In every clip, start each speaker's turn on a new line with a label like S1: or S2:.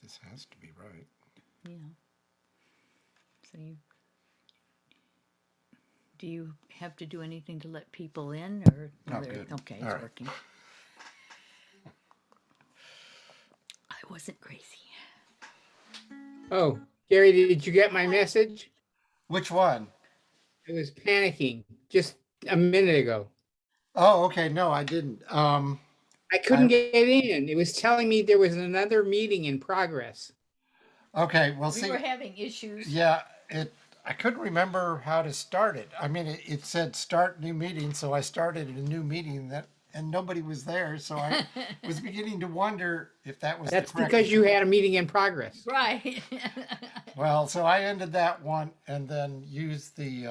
S1: This has to be right.
S2: Yeah. So do you have to do anything to let people in, or
S1: Oh, good.
S2: okay,
S1: All
S2: it's
S1: right.
S2: working. I wasn't crazy.
S3: Oh, Gary, did you get my message?
S1: Which one?
S3: I was panicking just a minute ago.
S1: Oh, okay. No, I didn't.
S3: I couldn't get in. It was telling me there was another meeting in progress.
S1: Okay. Well,
S2: We
S1: see,
S2: were having issues.
S1: yeah, I couldn't remember how to start it. I mean, it said start new meeting, so I started a new meeting and nobody was there. So I was beginning to wonder if that was
S3: That's
S1: the correct.
S3: because you had a meeting in progress.
S2: Right.
S1: Well, so I ended that one and then used the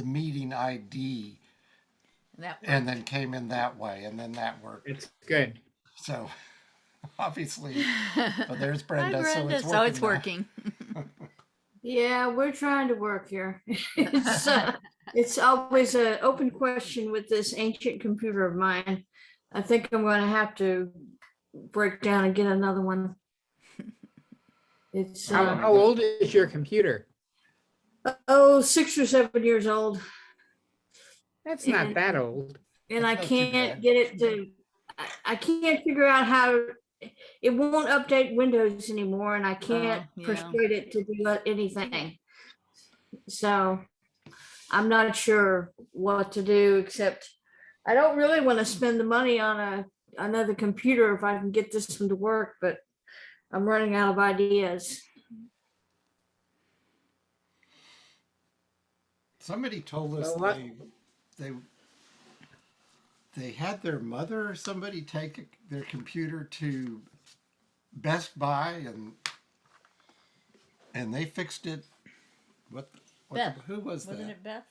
S1: meeting ID
S2: That
S1: and
S2: worked.
S1: then came in that way and then that worked.
S3: It's good.
S1: So obviously, but there's
S2: Hi,
S1: Brenda, so
S2: Brenda.
S1: it's
S2: So
S1: working
S2: it's
S1: now.
S2: working.
S4: Yeah, we're trying to work here. It's always an open question with this ancient computer of mine. I think I'm going to have to break down and get another one. It's
S3: How old is your computer?
S4: 6 or 7 years old,
S3: That's not
S4: and,
S3: that old.
S4: and I
S1: That's not too
S4: can't
S1: bad.
S4: get it to. I can't figure out how. It won't update Windows anymore, and I can't
S2: yeah.
S4: persuade it to do anything. So I'm not sure what to do, except I don't really want to spend the money on another computer if I can get this one to work, but I'm running out of ideas.
S1: Somebody told us
S3: Well, what?
S1: they they had their mother or somebody take their computer to Best Buy and they fixed it.
S2: Beth.
S1: Who was
S2: Wasn't
S1: that?
S2: it Beth?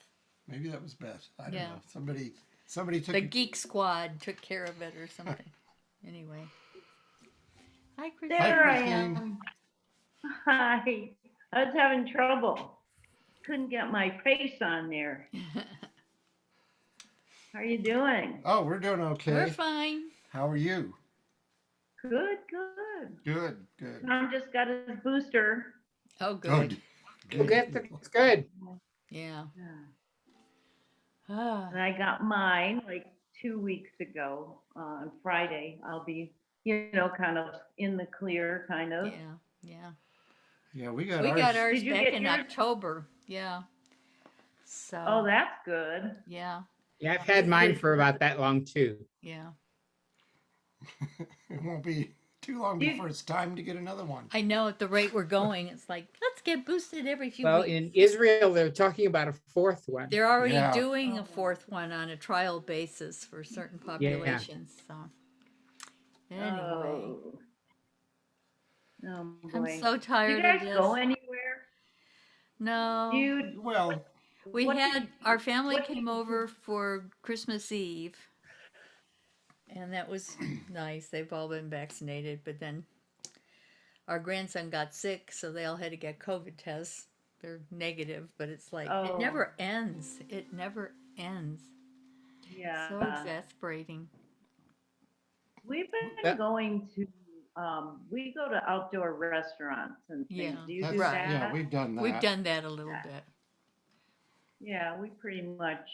S1: Maybe that was Beth. I don't
S2: Yeah.
S1: know. Somebody took
S2: The Geek Squad took care of it or something. Anyway. Hi, Christine.
S5: There I
S1: Christine.
S5: am. Hi. I was having trouble. Couldn't get my face on there. How are you doing?
S1: Oh, we're doing okay.
S2: We're fine.
S1: How are you?
S5: Good, good.
S1: Good.
S5: Tom just got his booster.
S2: Oh, good.
S3: Okay, that's good.
S2: Yeah.
S5: And I got mine like 2 weeks ago on Friday. I'll be, kind of in the clear, kind of.
S2: Yeah.
S1: Yeah, we got
S2: We
S1: ours.
S2: got ours
S5: Did you
S2: back
S5: get
S2: in
S5: yours?
S2: October. Yeah. So.
S5: Oh, that's good.
S2: Yeah.
S3: Yeah, I've had mine for about that long too.
S2: Yeah.
S1: It won't be too long before it's time to get another one.
S2: I know at the rate we're going, it's like, let's get boosted every few
S3: Well,
S2: weeks.
S3: in Israel, they're talking about a fourth one.
S2: They're already
S1: Yeah.
S2: doing a fourth one on a trial basis for certain populations. So, anyway,
S5: Oh. Oh
S2: I'm
S5: boy.
S2: so
S5: Do you
S2: tired
S5: guys
S2: of this.
S5: go anywhere?
S2: No,
S5: Dude,
S1: Well,
S2: we
S5: what
S2: had
S5: did-
S2: our family
S5: what did-
S2: came over for Christmas Eve, and that was nice. They've all been vaccinated, but then our grandson got sick, so they all had to get COVID tests. They're negative, but it's like it
S5: Oh.
S2: never ends. It never ends.
S5: Yeah.
S2: So exasperating.
S5: We've been
S3: That-
S5: going to, we go to outdoor restaurants and things.
S2: Yeah,
S5: Do you
S1: that's,
S5: do
S2: right.
S5: that?
S1: yeah, we've done that.
S2: We've done that a little bit.
S5: Yeah, we pretty much,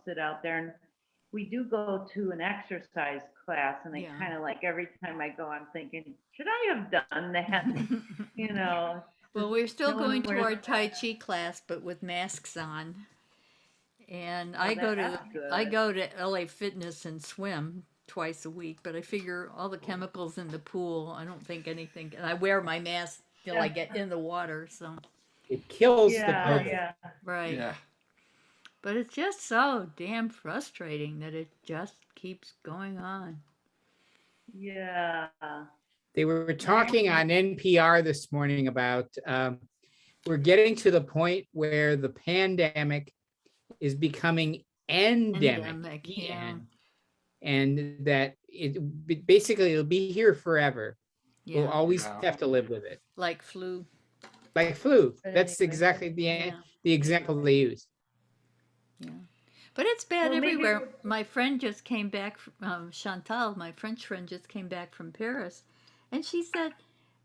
S5: sit out there, and we do go to an exercise class, and I
S2: Yeah.
S5: kind of like every time I go, I'm thinking, should I have done that? You know,
S2: Well, we're still
S5: no one
S2: going to
S5: wears
S2: our
S5: a
S2: Tai Chi class, but with masks on. And
S5: Oh,
S2: I go to
S5: that's good.
S2: LA Fitness and swim twice a week, but I figure all the chemicals in the pool, I don't think anything, and I wear my mask till I get in the water, so
S3: It kills the
S5: yeah,
S3: COVID.
S5: yeah.
S2: right.
S1: Yeah.
S2: But it's just so damn frustrating that it just keeps going on.
S5: Yeah.
S3: They were talking on NPR this morning about we're getting to the point where the pandemic is becoming endemic,
S2: Yeah.
S3: and that basically it'll be here forever. We'll
S2: Yeah.
S3: always
S1: Yeah.
S3: have to live with it,
S2: Like flu.
S3: like flu.
S2: But
S3: That's
S2: anyway,
S3: exactly
S2: yeah.
S3: the example they use.
S2: Yeah. But it's bad
S5: Well, maybe
S2: everywhere.
S5: we'll-
S2: My friend just came back, Chantal, my French friend just came back from Paris, And she said,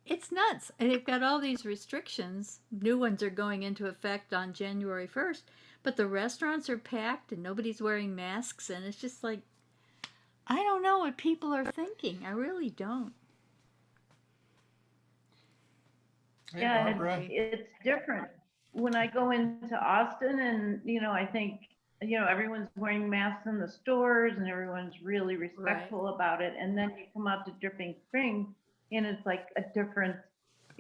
S2: it's nuts. And they've got all these restrictions. New ones are going into effect on January 1st. But the restaurants are packed and nobody's wearing masks. And it's just like, I don't know what people are thinking. I really don't.
S1: Hey,
S5: Yeah,
S1: Barbara.
S5: it's different. When I go into Austin and, I think, everyone's wearing masks in the stores and everyone's really respectful about it. And then you come out to Dripping Springs and it's like a different,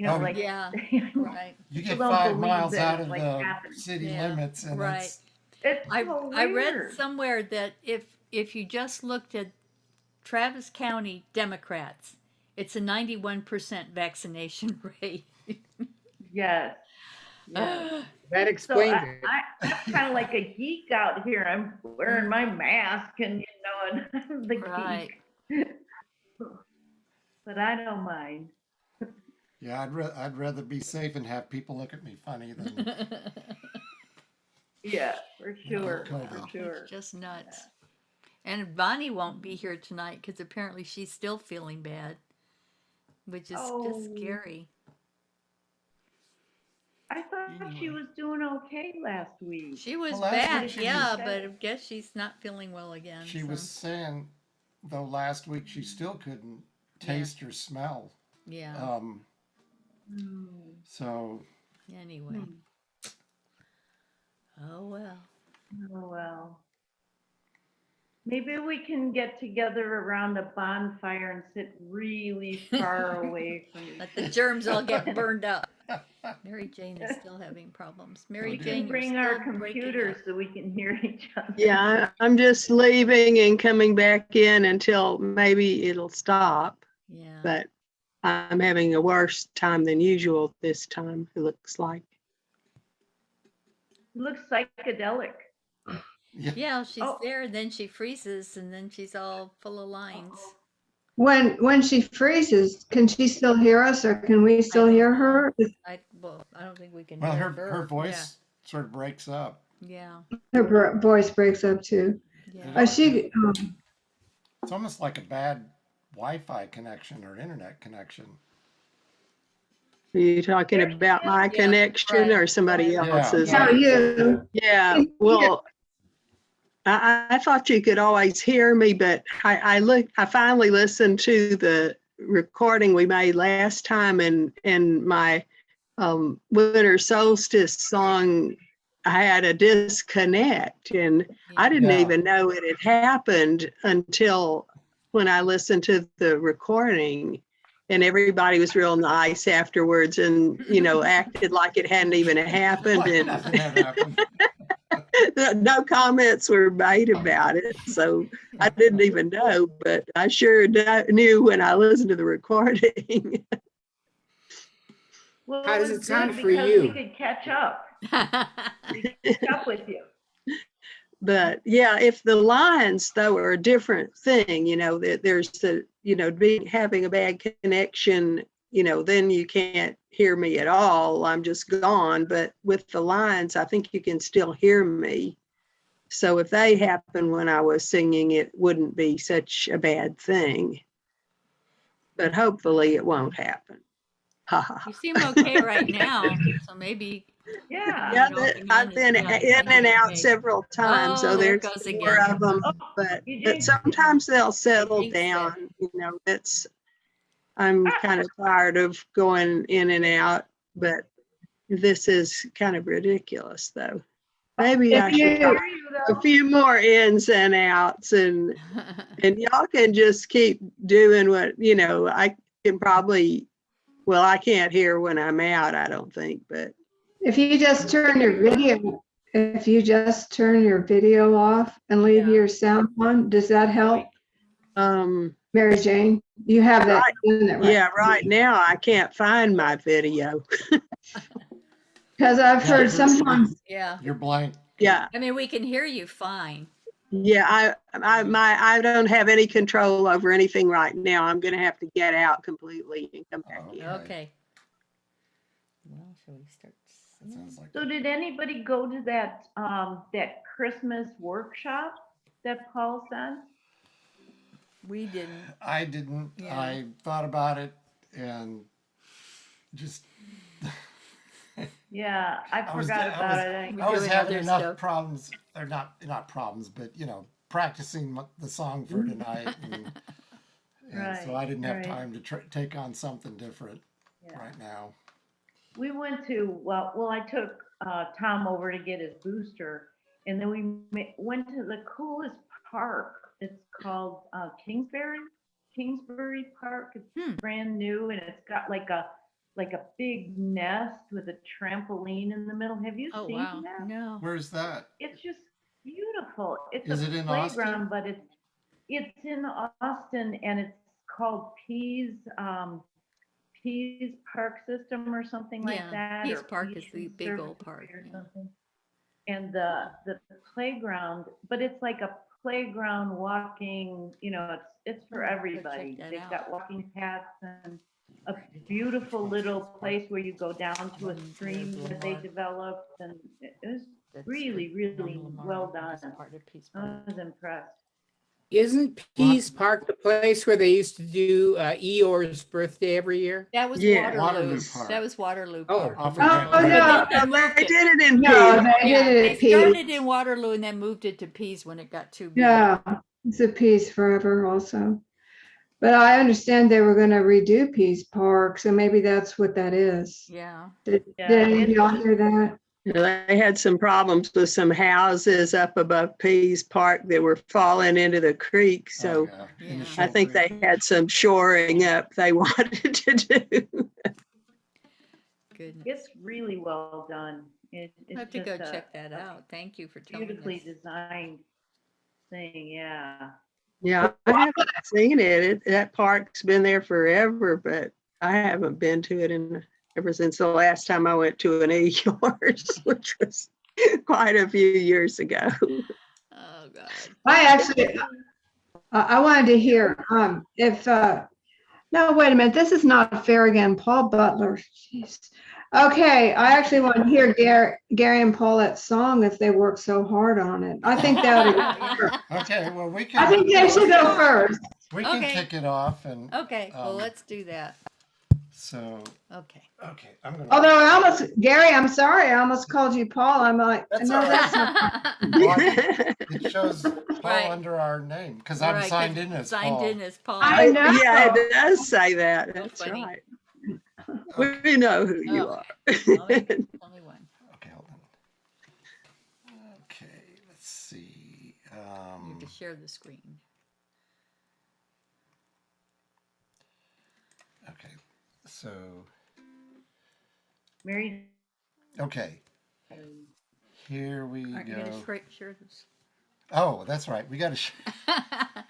S1: Oh,
S5: like,
S2: Yeah,
S5: people
S2: right.
S1: You get
S5: don't
S1: 5 miles
S5: believe
S1: out
S5: that it's
S1: of
S5: like
S1: the
S5: happening.
S1: city
S2: Yeah,
S1: limits, and
S2: right.
S5: It's
S2: I
S5: so
S2: I read
S5: weird.
S2: somewhere that if you just looked at Travis County Democrats, it's a 91% vaccination rate.
S5: Yes. Yes.
S3: That
S5: So
S3: explains it.
S5: I'm kind of like a geek out here. I'm wearing my mask and, and I'm the
S2: Right.
S5: geek. But I don't mind.
S1: yeah, I'd rather be safe and have people look at me funny than
S5: Yeah, for sure.
S1: COVID.
S5: For sure.
S2: It's just nuts. And Bonnie won't be here tonight because apparently she's still feeling bad, which is
S5: Oh.
S2: just scary.
S5: I thought she
S1: Anyway.
S5: was doing okay last week.
S2: She was
S1: Well, last
S2: bad,
S1: week she
S2: yeah,
S1: was-
S2: but I guess she's not feeling well again.
S1: She
S2: so.
S1: was saying, though, last week she still couldn't taste or smell.
S2: Yeah.
S5: Hmm.
S1: So
S2: Anyway. Oh well.
S5: Oh, well. Maybe we can get together around a bonfire and sit really far away from each
S2: Let the germs all get burned up. Mary Jane is still having problems. Mary
S5: We
S2: Jane,
S5: can
S2: you're
S5: bring our
S2: still breaking
S5: computers
S2: up.
S5: so we can hear each other.
S6: Yeah, I'm just leaving and coming back in until maybe it'll stop,
S2: Yeah.
S6: but I'm having a worse time than usual this time, it looks like.
S5: It looks psychedelic.
S2: Yeah, she's
S5: Oh.
S2: there, and then she freezes, and then she's all full of lines.
S7: When she freezes, can she still hear us or can we still
S2: don't
S7: hear
S2: know.
S7: her?
S2: I don't think we can
S1: well,
S2: hear
S1: her voice sort of breaks up.
S2: Yeah.
S7: Her voice breaks up too.
S2: Yeah.
S7: She,
S1: It's almost like a bad Wi-Fi connection or internet connection.
S6: Are you talking
S5: There she
S6: about
S5: is.
S6: my
S2: Yeah,
S6: connection
S2: right.
S6: or somebody
S1: Yeah.
S6: else's?
S7: how are you?
S6: Yeah,
S7: Yeah.
S6: well, I thought you could always hear me, but I finally listened to the recording we made last time, and my winter solstice song, I had a disconnect, and I didn't
S1: Yeah.
S6: even know it had happened until when I listened to the recording, and everybody was real nice afterwards, and acted like it hadn't even happened,
S1: Like
S6: and
S1: nothing had happened.
S6: no comments were made about it, so I didn't even know, but I sure knew when I listened to the recording.
S5: Well,
S3: How
S5: it
S3: does
S5: was
S3: it sound
S5: good
S3: for
S5: because
S3: you?
S5: we could catch up. Catch up with you.
S6: But yeah, if the lines though are a different thing, that there's the, having a bad connection, then you can't hear me at all. I'm just gone. But with the lines, I think you can still hear me. So if they happen when I was singing, it wouldn't be such a bad thing. But hopefully it won't happen. Ha ha ha.
S2: You seem okay right now, so maybe.
S5: Yeah.
S6: Yeah,
S2: Get off again,
S6: I've been
S2: it's not
S6: in and out
S2: okay.
S6: several times,
S2: Oh,
S6: so
S2: there it
S6: there's
S2: goes
S6: four
S2: again.
S6: of them.
S5: Oh,
S6: But
S5: you
S6: but
S5: jinxed
S6: sometimes they'll settle
S2: jinxed it.
S6: down. I'm kind of tired of going in and out, but this is kind of ridiculous, though. Maybe I
S7: If
S6: should
S7: you,
S6: try
S5: hear you
S6: a
S5: though.
S6: few more ins and outs, and y'all can just keep doing what I can probably. Well, I can't hear when I'm out, I don't think, but
S7: if you just turn your video off and leave
S2: Yeah.
S7: your sound on, does that help? Mary Jane, you have that in it, right?
S6: yeah, right now I can't find my video.
S7: Because I've
S1: Yeah,
S7: heard
S1: you're-
S7: sometimes,
S2: Yeah.
S1: You're blank.
S6: Yeah,
S2: I mean, we can hear you fine.
S6: yeah, I don't have any control over anything right now. I'm gonna have to get out completely and come back in.
S2: Okay. Well, shall we start?
S1: That sounds like
S5: So did anybody go to that Christmas workshop that Paul sent?
S2: We didn't.
S1: I didn't.
S2: Yeah.
S1: I thought about it and just
S5: Yeah, I
S1: I was-
S5: forgot
S1: I
S5: about
S1: was-
S5: it.
S2: We
S1: I was
S2: doing
S1: having
S2: other
S1: enough
S2: stuff.
S1: problems, or not problems, but practicing the song for tonight, and so I didn't have
S5: Right.
S1: time to take on something different
S5: Yeah.
S1: right now.
S5: We went to, well, I took Tom over to get his booster, and then we went to the coolest park. It's called Kingsbury Park. It's brand new, and it's got like a big nest with a trampoline in the middle. Have you
S2: Oh,
S5: seen
S2: wow.
S5: that?
S2: No.
S1: Where's that?
S5: It's just beautiful. It's
S1: Is
S5: a
S1: it in
S5: playground,
S1: Austin?
S5: but it's in Austin, and it's called Pease Park System or something like
S2: Yeah,
S5: that.
S2: Pease
S5: or
S2: Park is the big old
S5: Conservancy
S2: park,
S5: or
S2: yeah.
S5: something. And the playground, but it's like a playground walking, it's for everybody.
S2: that
S5: They've
S2: out.
S5: got walking paths and a beautiful little place where you go down to a stream that they developed, and it was really, really well done. I was impressed.
S3: Isn't Pease Park the place where they used to do Eeyore's birthday every year?
S2: That was
S6: Yeah.
S2: Waterloo.
S1: Waterloo Park.
S2: That was Waterloo
S3: Oh,
S2: Park.
S1: Off of
S6: Oh,
S1: Brenda.
S6: no,
S2: They moved
S6: they
S2: it.
S6: did it in
S7: No,
S6: Pease.
S7: they
S2: Yeah,
S7: did it
S2: they
S7: at Pease.
S2: started in Waterloo and then moved it to Pease when it got too big.
S7: Yeah, it's a Pease forever also. But I understand they were gonna redo Pease Park, so maybe that's what that is.
S2: Yeah.
S7: Did
S5: Yeah,
S7: any of
S5: it's-
S7: y'all hear that?
S6: They had some problems with some houses up above Pease Park that were falling into the creek. So
S1: Oh, yeah. In the
S2: Yeah.
S6: I think
S1: Shoal Creek.
S6: they had some shoring up they wanted to do.
S2: Goodness.
S5: It's really well done. It's
S2: I have to go
S5: just
S2: check that out. Thank you for telling
S5: beautifully
S2: us.
S5: designed thing, yeah.
S6: Yeah, I haven't seen it. That park's been there forever, but I haven't been to it ever since the last time I went to an yours, which was quite a few years ago.
S2: Oh, God.
S7: I actually, I wanted to hear, if, no, wait a minute, this is not fair again, Paul Butler. Jeez. Okay, I actually want to hear Gary and Paulette's song if they work so hard on it. I think that would go first.
S1: Okay, well, we
S7: I think they should go first.
S1: we can
S2: Okay.
S1: kick it off, and
S2: Okay, well,
S1: Um,
S2: let's do that.
S1: so
S2: Okay.
S1: I'm gonna.
S7: Although Gary, I'm sorry, I almost called you Paul. I'm like,
S1: That's
S7: no,
S1: all
S7: that's
S1: right.
S7: not.
S1: Well, it shows Paul
S2: Right.
S1: under our name because I'm
S2: Right, 'cause
S1: signed in as
S2: Signed
S1: Paul.
S2: in as Paul.
S7: I know.
S6: Yeah, it does say that. That's
S2: funny.
S6: right.
S1: Okay,
S6: We know who you
S2: Oh.
S6: are.
S2: Only one.
S1: okay, hold on. Okay, let's see.
S2: You have to share the screen.
S1: Okay, so
S5: Mary,
S1: okay, here we
S2: Aren't you
S1: go.
S2: gonna share this?
S1: Oh, that's right. We got to.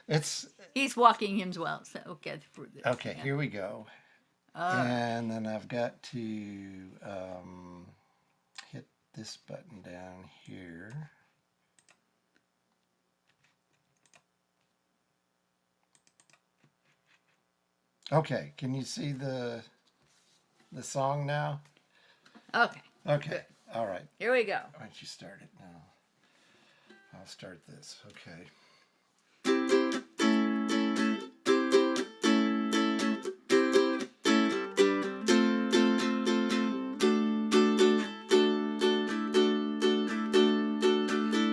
S1: It's
S2: He's walking him well, so get through this.
S1: okay.
S2: Yeah.
S1: Here we go. And then I've got to hit this button down here. Okay, can you see the song now?
S2: Okay,
S1: Okay, all right.
S2: here we go.
S1: Why don't you start it now? I'll start this. Okay.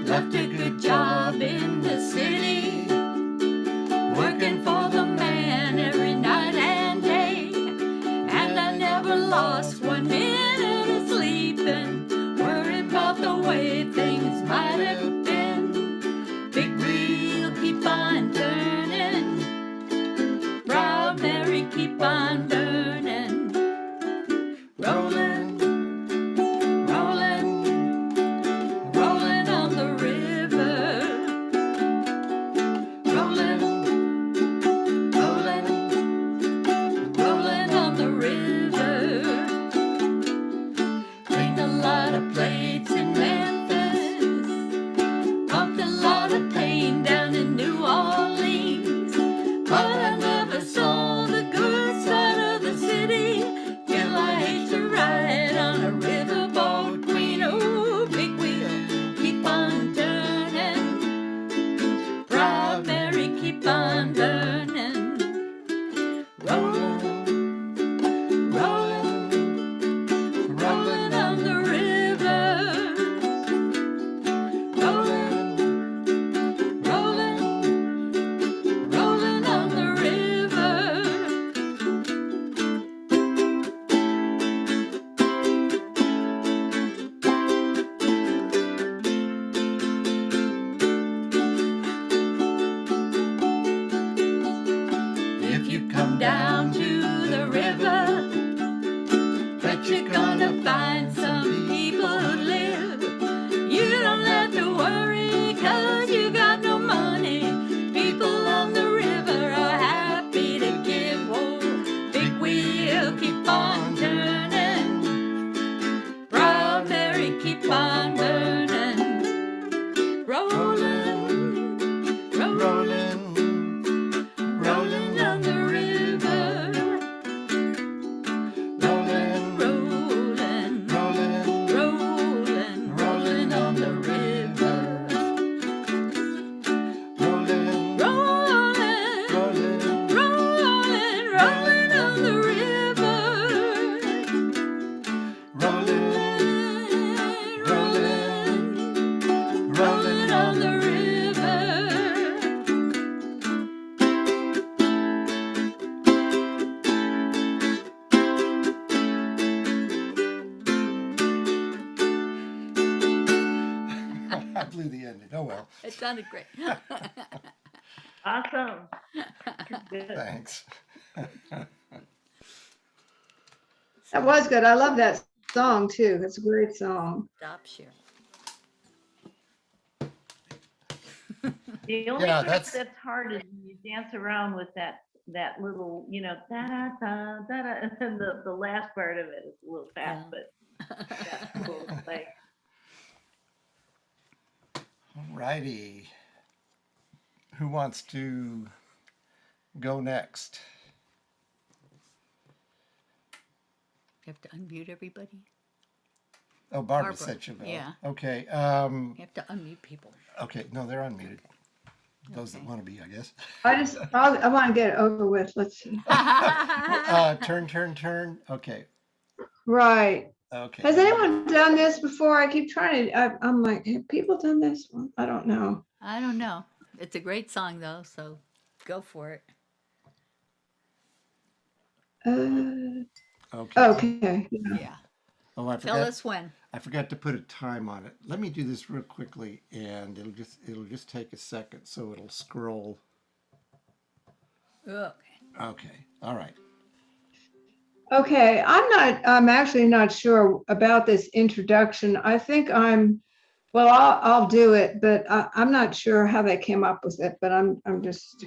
S2: Left a good job in the city, working for the man every night and day. And I never lost 1 minute of sleeping, worrying about the way things might have been. Big
S1: well.
S2: It sounded great.
S5: Awesome. Good.
S1: Thanks.
S7: That was good. I love that song too. That's a great song.
S2: Stop sharing.
S5: The only
S1: Yeah,
S5: part
S1: that's-
S5: that's hard is when you dance around with that little, da da da da da, and then the last part of it is a little fast,
S2: Yeah.
S5: but that's cool to play.
S1: Alrighty. Who wants to go next?
S2: You have to unmute everybody.
S1: Oh, Barbara
S2: Barbara,
S1: said she'll go.
S2: yeah.
S1: Okay.
S2: You have to unmute people.
S1: Okay. No, they're unmuted. Those that
S2: Okay.
S1: want to be, I guess.
S7: I want to get it over with. Let's see.
S1: Turn. Okay.
S7: Right.
S1: Okay.
S7: Has anyone done this before? I keep trying to, I'm like, have people done this? Well, I don't know.
S2: I don't know. It's a great song though, so go for it.
S1: Okay.
S7: Okay.
S2: Yeah.
S1: Oh, I
S2: Tell
S1: forgot.
S2: us when.
S1: I forgot to put a time on it. Let me do this real quickly, and it'll just take a second, so it'll scroll.
S2: Okay.
S1: Okay. All right.
S7: Okay. I'm actually not sure about this introduction. I think well, I'll do it, but I'm not sure how they came up with it, but I'm just.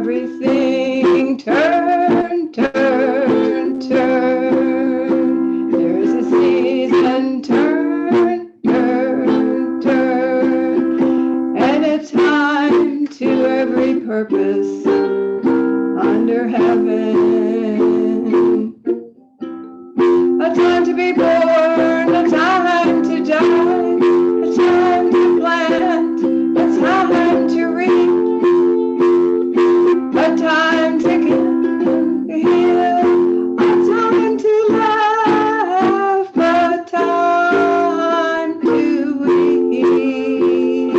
S7: Everything turn, turn, turn. There is a season, turn, turn, turn. And a time to every purpose under heaven. A time to be born, a time to die, a time to plant, a time to reap. A time to heal, a time to laugh, a time to weep.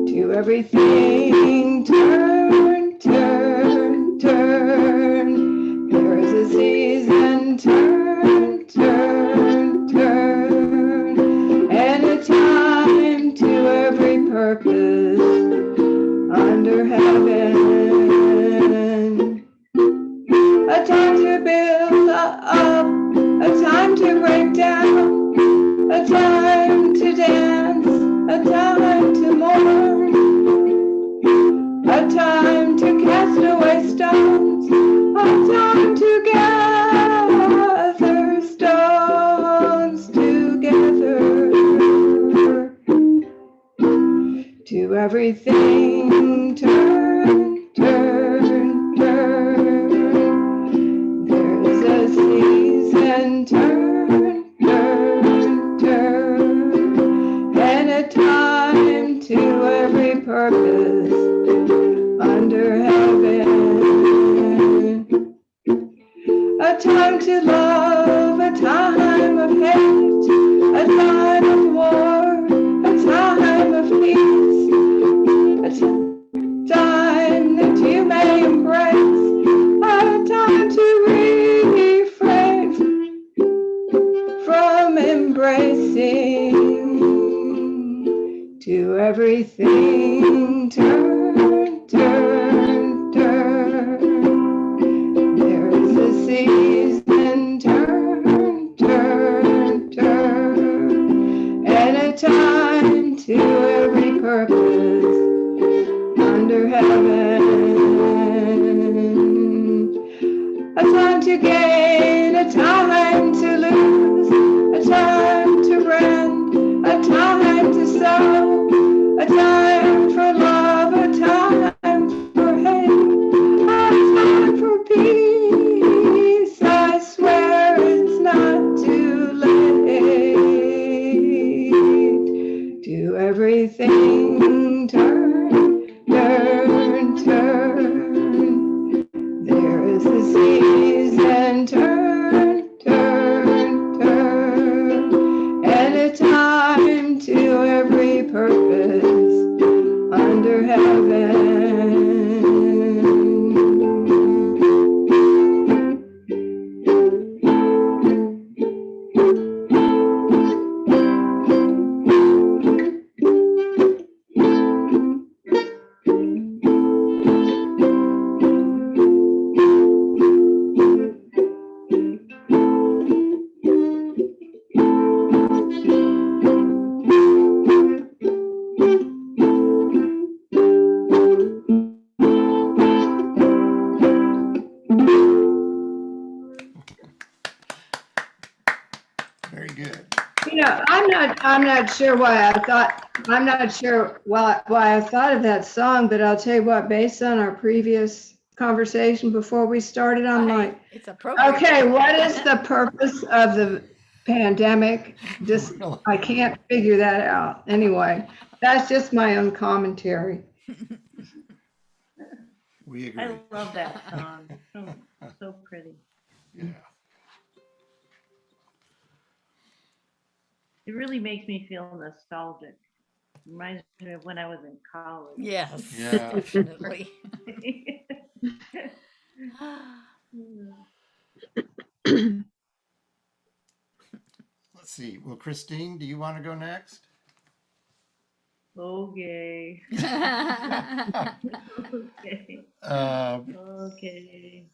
S7: To everything turn, turn, turn. There is a season, turn, turn, turn. And a time to every purpose under heaven. A time to build up, a time to break down, a time to dance, a time to mourn, a time to cast away stones, a time to gather stones together. To everything turn, turn, turn. There is a season, turn, turn, turn. And a time to every purpose under heaven. A time to love, a time of hate, a time of war, a time of peace, a time that you may embrace, a time to refrain from embracing. To everything turn, turn, turn. There is a season, turn, turn, turn. And a time to every purpose under heaven. A time to gain, a time to lose, a time to rend, a time to sow, a time for love, a time for hate, a time for peace. I swear it's not too late. To everything turn, turn, turn. There is a season, turn, turn, turn, and a time to every purpose under heaven.
S1: Very good.
S7: I'm not sure I'm not sure why I thought of that song, but I'll tell you what, based on our previous conversation before we started, I'm like,
S2: It's appropriate.
S7: okay, what is the purpose of the pandemic? Just,
S1: Really?
S7: I can't figure that out. Anyway, that's just my own commentary.
S1: We agree.
S5: I love that song. So pretty.
S1: Yeah.
S5: It really makes me feel nostalgic. Reminds me of when I was in college.
S2: Yes,
S1: Yeah.
S2: definitely.
S1: Let's see. Well, Christine, do you want to go next?
S5: Okay. Okay. Okay.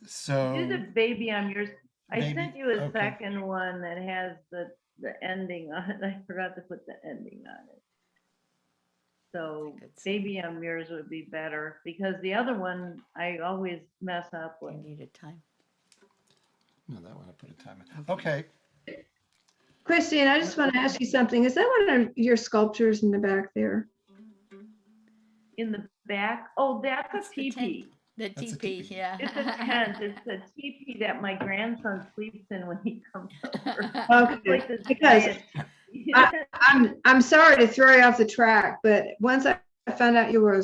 S1: So
S5: Do the baby I'm yours. I
S1: Baby,
S5: sent you a
S1: okay.
S5: second one that has the ending on it. I forgot to put the ending on it. So
S2: Good song.
S5: baby I'm yours would be better because the other one I always mess up
S2: I
S5: with.
S2: needed time.
S1: no, that one I put a time in. Okay.
S7: Christine, I just want to ask you something. Is that one of your sculptures in the back there?
S5: In the back, oh, that's
S2: That's
S5: a
S2: the tent.
S5: teepee.
S2: The
S1: That's a
S2: teepee,
S1: teepee.
S2: yeah.
S5: It's a tent. It's a teepee that my grandson sleeps in when he comes over. It's
S7: Okay,
S5: like this
S7: because
S5: giant teepee.
S7: I'm sorry to throw you off the track, but once I found out you were,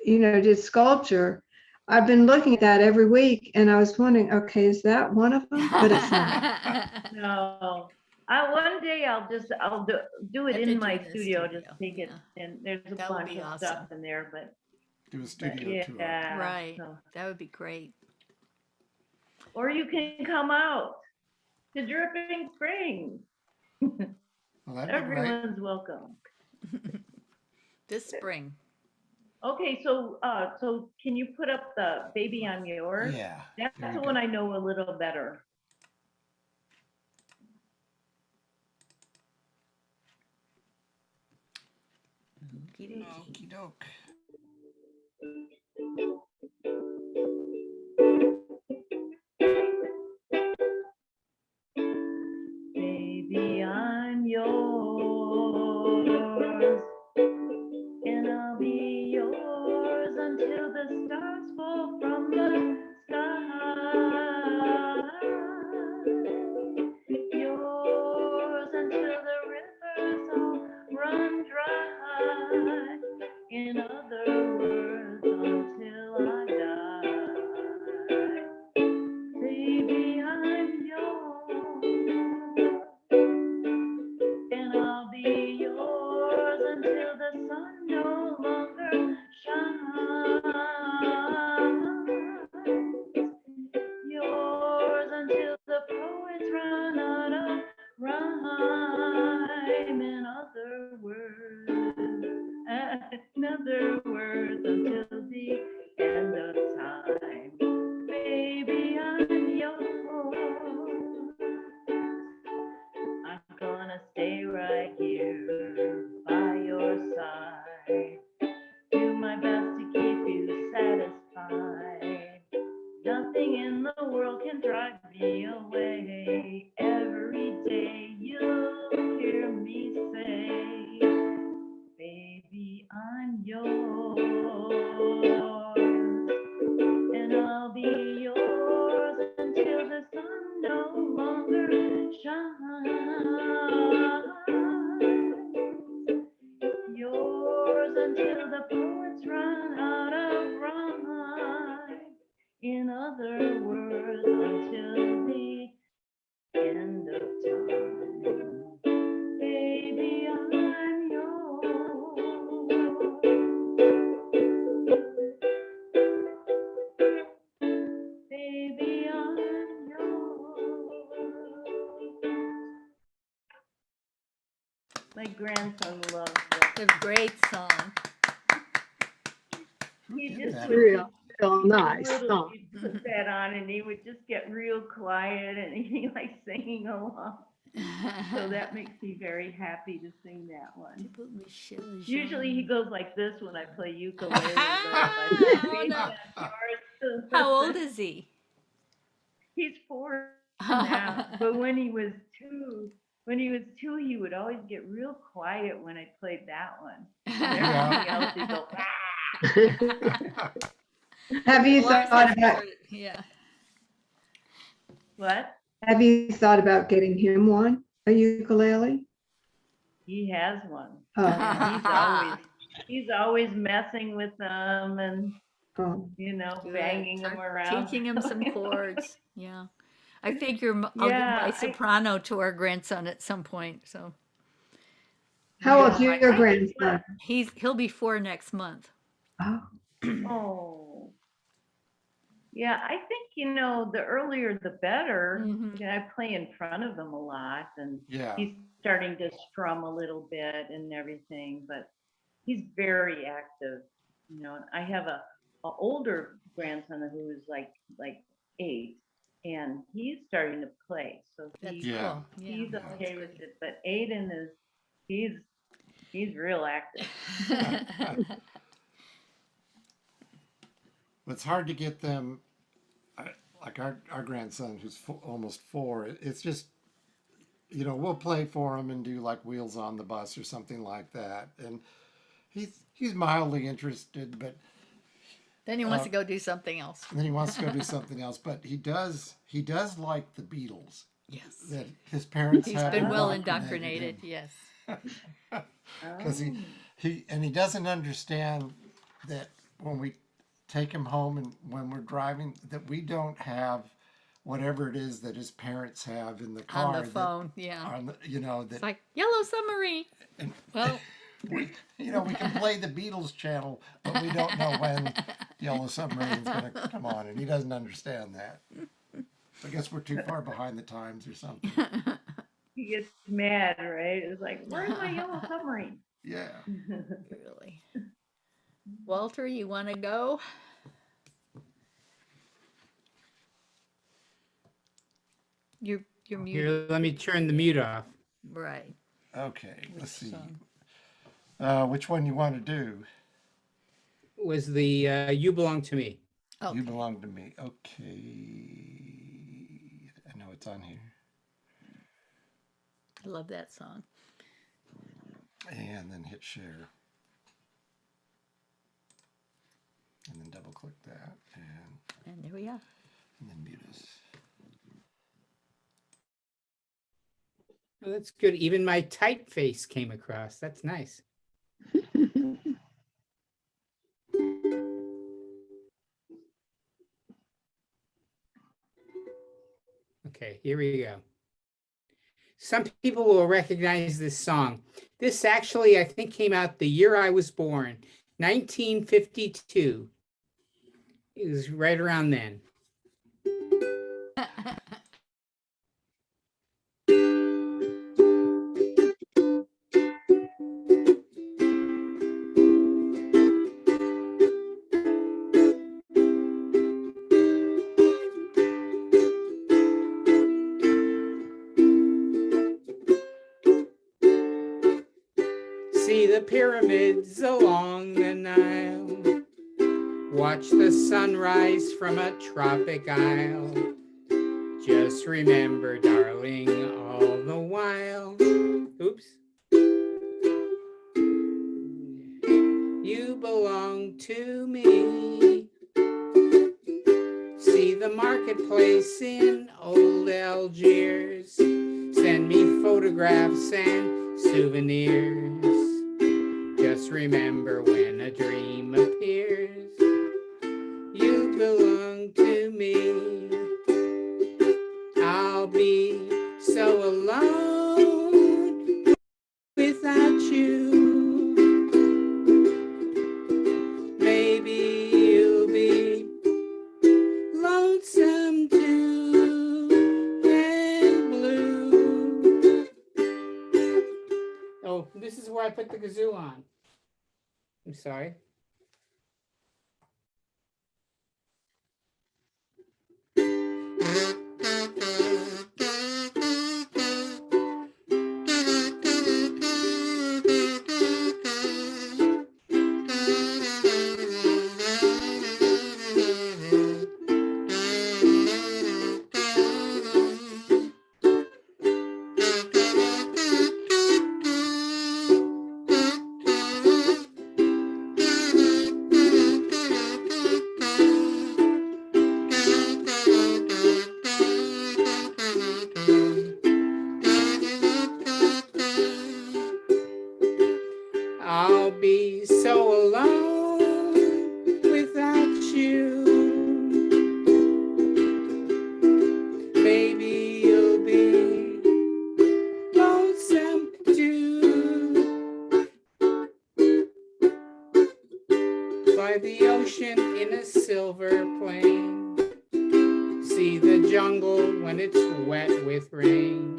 S7: did sculpture, I've been looking at that every week, and I was wondering, okay, is that one of them? But it's not.
S5: No, one day I'll do it
S2: Have to
S5: in
S2: do
S5: my
S2: it in the
S5: studio,
S2: studio,
S5: just take it, and there's a
S2: That would
S5: bunch
S2: be
S5: of
S2: awesome.
S5: stuff in there, but
S1: Do a studio tour.
S5: yeah.
S2: Right,
S5: so-
S2: that would be great.
S5: Or you can come out to Dripping Springs.
S1: Well, that'd be great.
S5: Everyone's welcome.
S2: This spring.
S5: Okay, so can you put up the baby I'm yours?
S1: Yeah.
S5: That's
S1: there
S5: the
S1: we
S5: one
S1: go.
S5: I know a little better.
S1: Okey doke.
S5: Baby, I'm yours, and I'll be yours until the stars fall from the sky. Yours until the rivers all run dry. In other words, until I die. Baby, I'm yours, and I'll be yours until the sun no longer shines. Yours until the poets run out of rhyme. In other words, until the end of time. Baby, I'm yours. I'm gonna stay right here by your side. Do my best to keep you satisfied. Nothing in the world can drive me away. Every day you'll hear me say, baby, I'm yours, and I'll be yours until the sun no longer shines. Yours until the poets run out of rhyme. In other words, until the end of time. Baby, I'm yours. Baby, I'm yours. My grandson loves
S2: It's
S5: it.
S2: a great song.
S5: He
S1: did
S5: just
S1: that?
S5: would
S6: Real,
S5: just
S6: real nice
S5: little,
S6: song.
S5: he'd put that on and he would just get real quiet and he likes singing along. So that makes me very happy to sing that one. Usually he goes like this when I play ukulele. But if I play
S2: Oh,
S5: bass,
S2: no.
S5: that's yours.
S2: How old is he?
S5: He's 4 now. But when he was two, he would always get real quiet when I played that one. And everything else he'd go, ah.
S7: Have you
S2: Lars
S7: thought
S2: hasn't
S7: about,
S2: heard it. Yeah.
S5: What?
S7: have you thought about getting him one, a ukulele?
S5: He has one.
S7: Oh,
S5: And he's always messing with them and,
S7: oh.
S2: Good.
S5: banging them
S2: Start
S5: around.
S2: Teaching him some chords. Yeah. I figure I'll give
S5: Yeah,
S2: my soprano to our grandson at some point. So
S7: How old's
S5: Yeah.
S7: your grandson?
S2: he'll be 4 next month.
S7: Oh,
S5: Oh. Yeah, I think, the earlier the better.
S2: Mhm.
S5: I play in front of him a lot and
S1: Yeah.
S5: he's starting to strum a little bit and everything, but he's very active, and I have a older grandson who's like 8 and he's starting to play. So
S2: That's
S1: Yeah.
S2: cool. Yeah.
S5: he's
S2: that's
S5: okay
S2: good.
S5: with it, but Aiden he's real active.
S1: It's hard to get them, like our grandson who's almost 4. It's just, we'll play for him and do like Wheels on the Bus or something like that. And he's mildly interested, but
S2: Then he wants to go do something else.
S1: then he wants to go do something else. But he does like the Beatles
S2: Yes.
S1: that his parents
S2: He's
S1: had
S2: been well
S1: indoctrinated
S2: indoctrinated. Yes.
S1: because he doesn't understand that when we take him home and when we're driving that we don't have whatever it is that his parents have in the car
S2: On the phone. Yeah.
S1: that
S2: It's like Yellow Submarine.
S1: and
S2: Well,
S1: we can play the Beatles channel, but we don't know when Yellow Submarine's going to come on, and he doesn't understand that. I guess we're too far behind the times or something.
S5: He gets mad, right? It's like, where's my yellow submarine?
S1: Yeah.
S2: really. Walter, you want to go? You're muted.
S3: Here, let me turn the mute off.
S2: Right.
S1: Okay. Let's see.
S2: song?
S1: Which one you want to do?
S3: Was the You Belong to Me.
S2: Okay.
S1: You Belong to Me. Okay. I know it's on here.
S2: I love that song.
S1: And then hit share. And then double click that
S2: And there we are.
S1: and then mute us.
S3: Oh, that's good. Even my typeface came across. That's nice. Okay, here we go. Some people will recognize this song. This actually, I think, came out the year I was born, 1952. It was right around then. See the pyramids along the Nile. Watch the sunrise from a tropic isle. Just remember, darling, all the while. Oops. You belong to me. See the marketplace in old Algiers. Send me photographs and souvenirs. Just Just remember when a dream appears, you belong to me. I'll be so alone without you. Maybe you'll be lonesome too and blue. Oh, this is where I put the kazoo on. I'm sorry. I'll be so alone without you. Maybe you'll be lonesome too. By the ocean in a silver plane, see the jungle when it's wet with rain.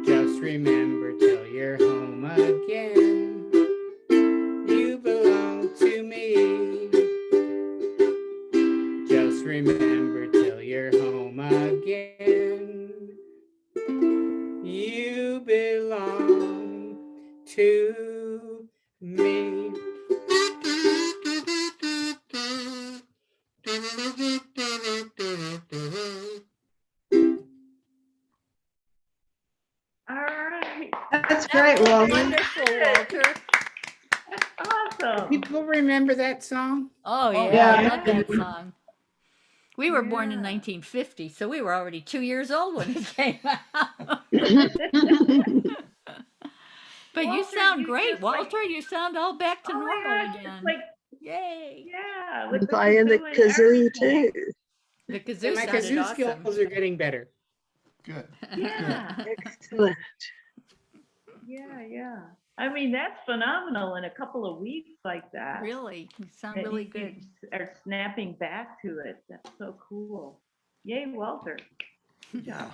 S3: Just remember till you're home again, you belong to me. Just remember till you're home again, you belong to me.
S5: All right.
S7: That's great, Walter.
S2: Wonderful, Walter.
S5: That's awesome.
S3: People remember that song?
S2: Oh, yeah,
S7: yeah.
S2: I love that song. We were born in
S5: Yeah.
S2: 1950, so we were already 2 years old when it came out. But you
S5: Walter,
S2: sound
S5: you
S2: great,
S5: just, like-
S2: Walter. You sound all back to
S5: Oh my
S2: normal
S5: gosh,
S2: again.
S5: it's like,
S2: Yay.
S5: yeah,
S6: I'm
S5: with the
S6: playing the
S5: and
S6: kazoo
S5: everything.
S6: too.
S2: The
S3: And
S2: kazoo
S3: my
S2: sounded
S3: kazoo
S2: awesome.
S3: skills are getting better.
S1: Good.
S5: Yeah,
S6: Excellent.
S5: yeah. I mean, that's phenomenal in a couple of weeks like that.
S2: Really, you sound
S5: that
S2: really
S5: you
S2: good.
S5: Are snapping back to it. That's so cool. Yay, Walter.
S1: Yeah.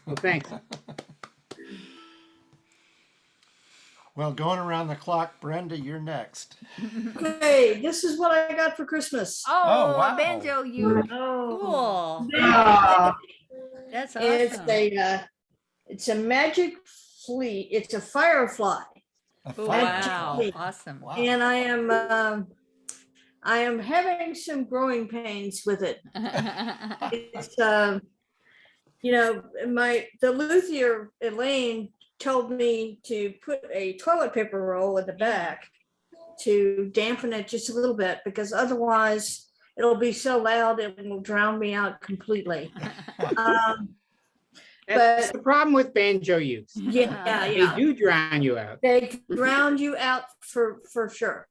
S3: Well, thanks.
S1: Well, going around the clock, Brenda, you're next.
S4: Okay, this is what I got for Christmas.
S2: Oh,
S1: wow.
S2: banjo, you
S5: Oh,
S2: cool.
S7: Ah,
S2: That's
S4: It's
S2: awesome.
S4: it's a magic flea. It's a firefly,
S1: A
S2: Wow,
S4: Fleet.
S2: awesome.
S1: Wow.
S4: and I am having some growing pains with it. It's the luthier Elaine told me to put a toilet paper roll in the back to dampen it just a little bit, because otherwise it'll be so loud it will drown me out completely.
S3: That's
S4: But-
S3: the problem with banjo use.
S4: Yeah,
S3: They
S4: yeah.
S3: do drown you out.
S4: They drown you out for sure.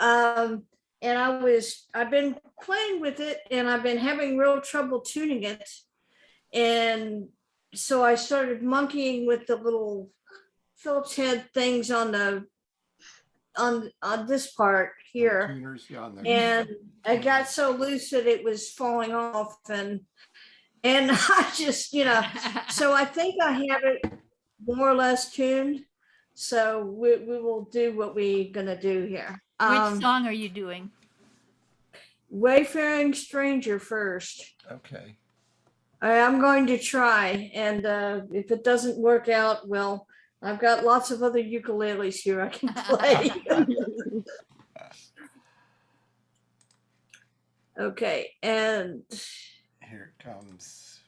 S4: And I've been playing with it, and I've been having real trouble tuning it. And so I started monkeying with the little Phillips head things on this part here.
S1: Tuners, yeah, on the-
S4: And I got so loose that it was falling off, and I just, so I think I have it more or less tuned. So we will do what we're gonna do here.
S2: Which song are you doing?
S4: Wayfaring Stranger first.
S1: Okay.
S4: I'm going to try, and if it doesn't work out, well, I've got lots of other ukuleles here I can play. Okay, and
S1: Here it comes.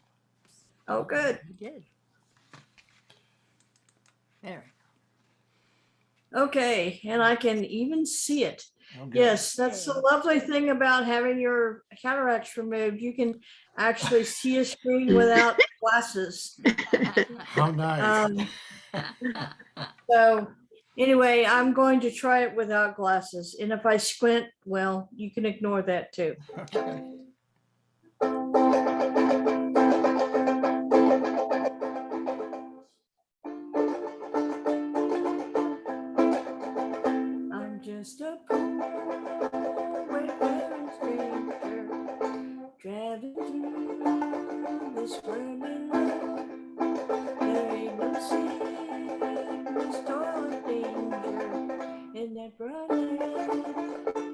S4: oh, good.
S2: You did. There.
S4: Okay, and I can even see it.
S1: Oh, good.
S4: Yes, that's the lovely thing about having your cataracts removed. You can actually see a screen without glasses.
S1: Oh, nice.
S4: So Anyway, I'm going to try it without glasses. And if I squint, well, you can ignore that too.
S1: Okay.
S4: I'm just a poor wayfaring stranger, traveling through this worldly land. There ain't no sickness, toil, or danger in that broad land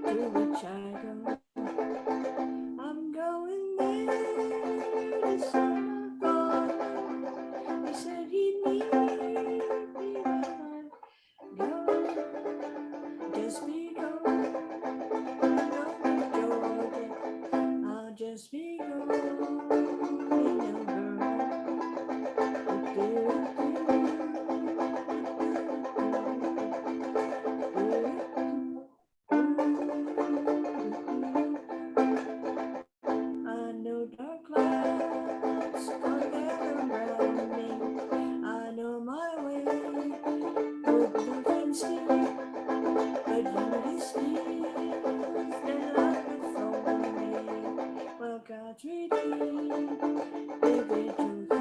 S4: to which I go. I'm going there to see my father. He said he'd meet me when I go. Just be gone. I'll just be I know dark clouds are gathering around me. I know my way through the fencing, but you deceive that life is for me. Well, God's redeemed, baby, truth.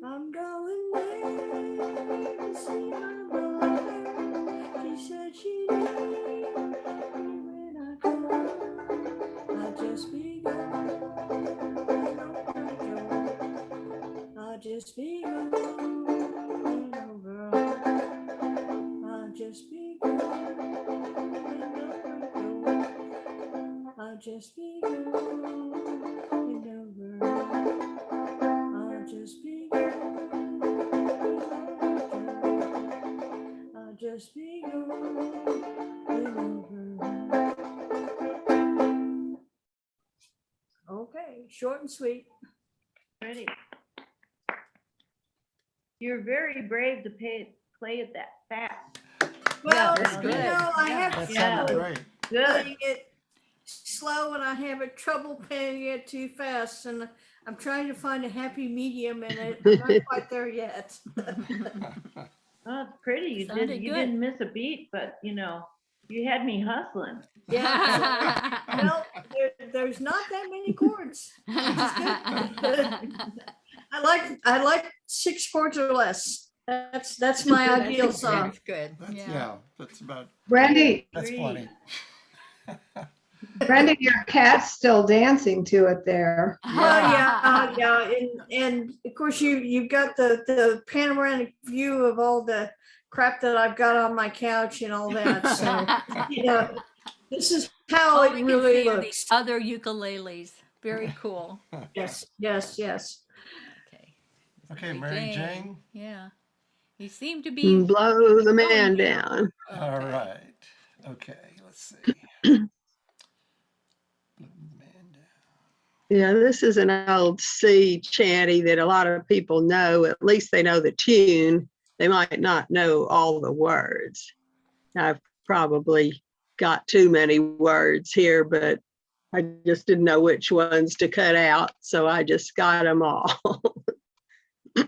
S4: I'm going there to see my mother. She said she needed me when I go. I'll just be gone. I'll just be gone over. I'll just be gone. I'll just be gone over. I'll just be I'll just be going over. Okay, short and sweet.
S5: Ready. You're very brave to play it that fast.
S4: Well,
S2: that's
S4: you
S2: good.
S4: know, I
S2: Yeah.
S4: have
S1: That
S5: Yeah.
S1: sounded great.
S5: Good.
S4: playing it slow and I have trouble playing it too fast, and I'm trying to find a happy medium in it. I'm not quite there yet.
S5: Oh, it's pretty. You
S2: Sounded
S5: you
S2: good.
S5: didn't miss a beat, but you had me hustling.
S4: Yeah. Well, there's not that many chords. Which is good. I like 6 chords or less. That's my ideal song.
S2: That's good.
S1: That's,
S2: Yeah.
S1: yeah, that's about,
S7: Brandy,
S1: that's funny.
S7: Brandy, your cat's still dancing to it there.
S4: Oh yeah, yeah, and of course you've got the panoramic view of all the crap that I've got on my couch and all that. So you know, this is how
S2: All
S4: it
S2: we can
S4: really
S2: see are the
S4: looks.
S2: other ukuleles. Very cool.
S4: Yes, yes, yes.
S2: Okay.
S1: Okay, Mary Jane.
S2: Yeah. You seem to be.
S6: Blow the man
S2: going here.
S6: down.
S1: All
S2: Okay.
S1: right. Okay, let's see. Blow the man down.
S6: Yeah, this is an old sea chanty that a lot of people know. At least they know the tune. They might not know all the words. I've probably got too many words here, but I just didn't know which ones to cut out, so I just got them all. As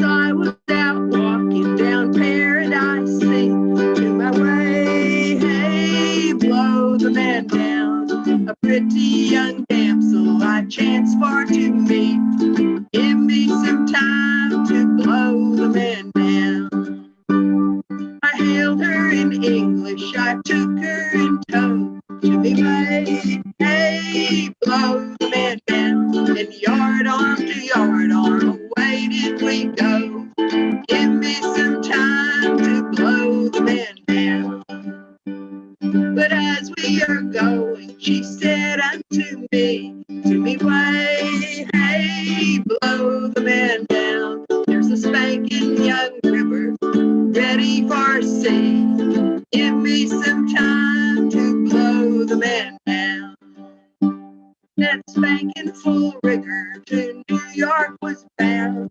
S6: I was out walking down Paradise Sea, to my way, hey, blow the man down. A pretty young damsel I chanced for to meet. Give me some time to blow the man down. I hailed her in English, I took her in tow. To me way, hey, blow the man down. And yard arm to yard arm, away did we go. Give me some time to blow the man down. But as we are going, she said unto me way, hey, blow the man down. There's a spanking young river ready for sea. Give me some time to blow the man down. That spanking full rigger to New York was bound.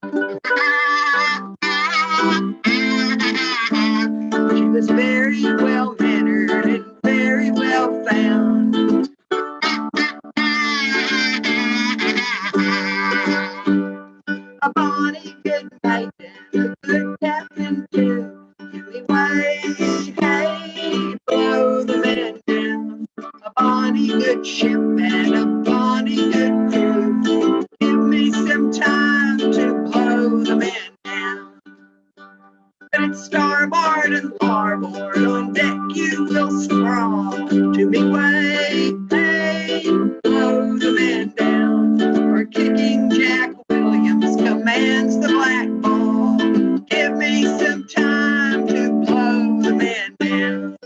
S6: She was very well mannered and very well found. A bonny good starboard and larboard, on deck you will sprawl. To me way, hey, blow the man down. For kicking Jack Williams commands the black ball. Give me some time to blow the man down.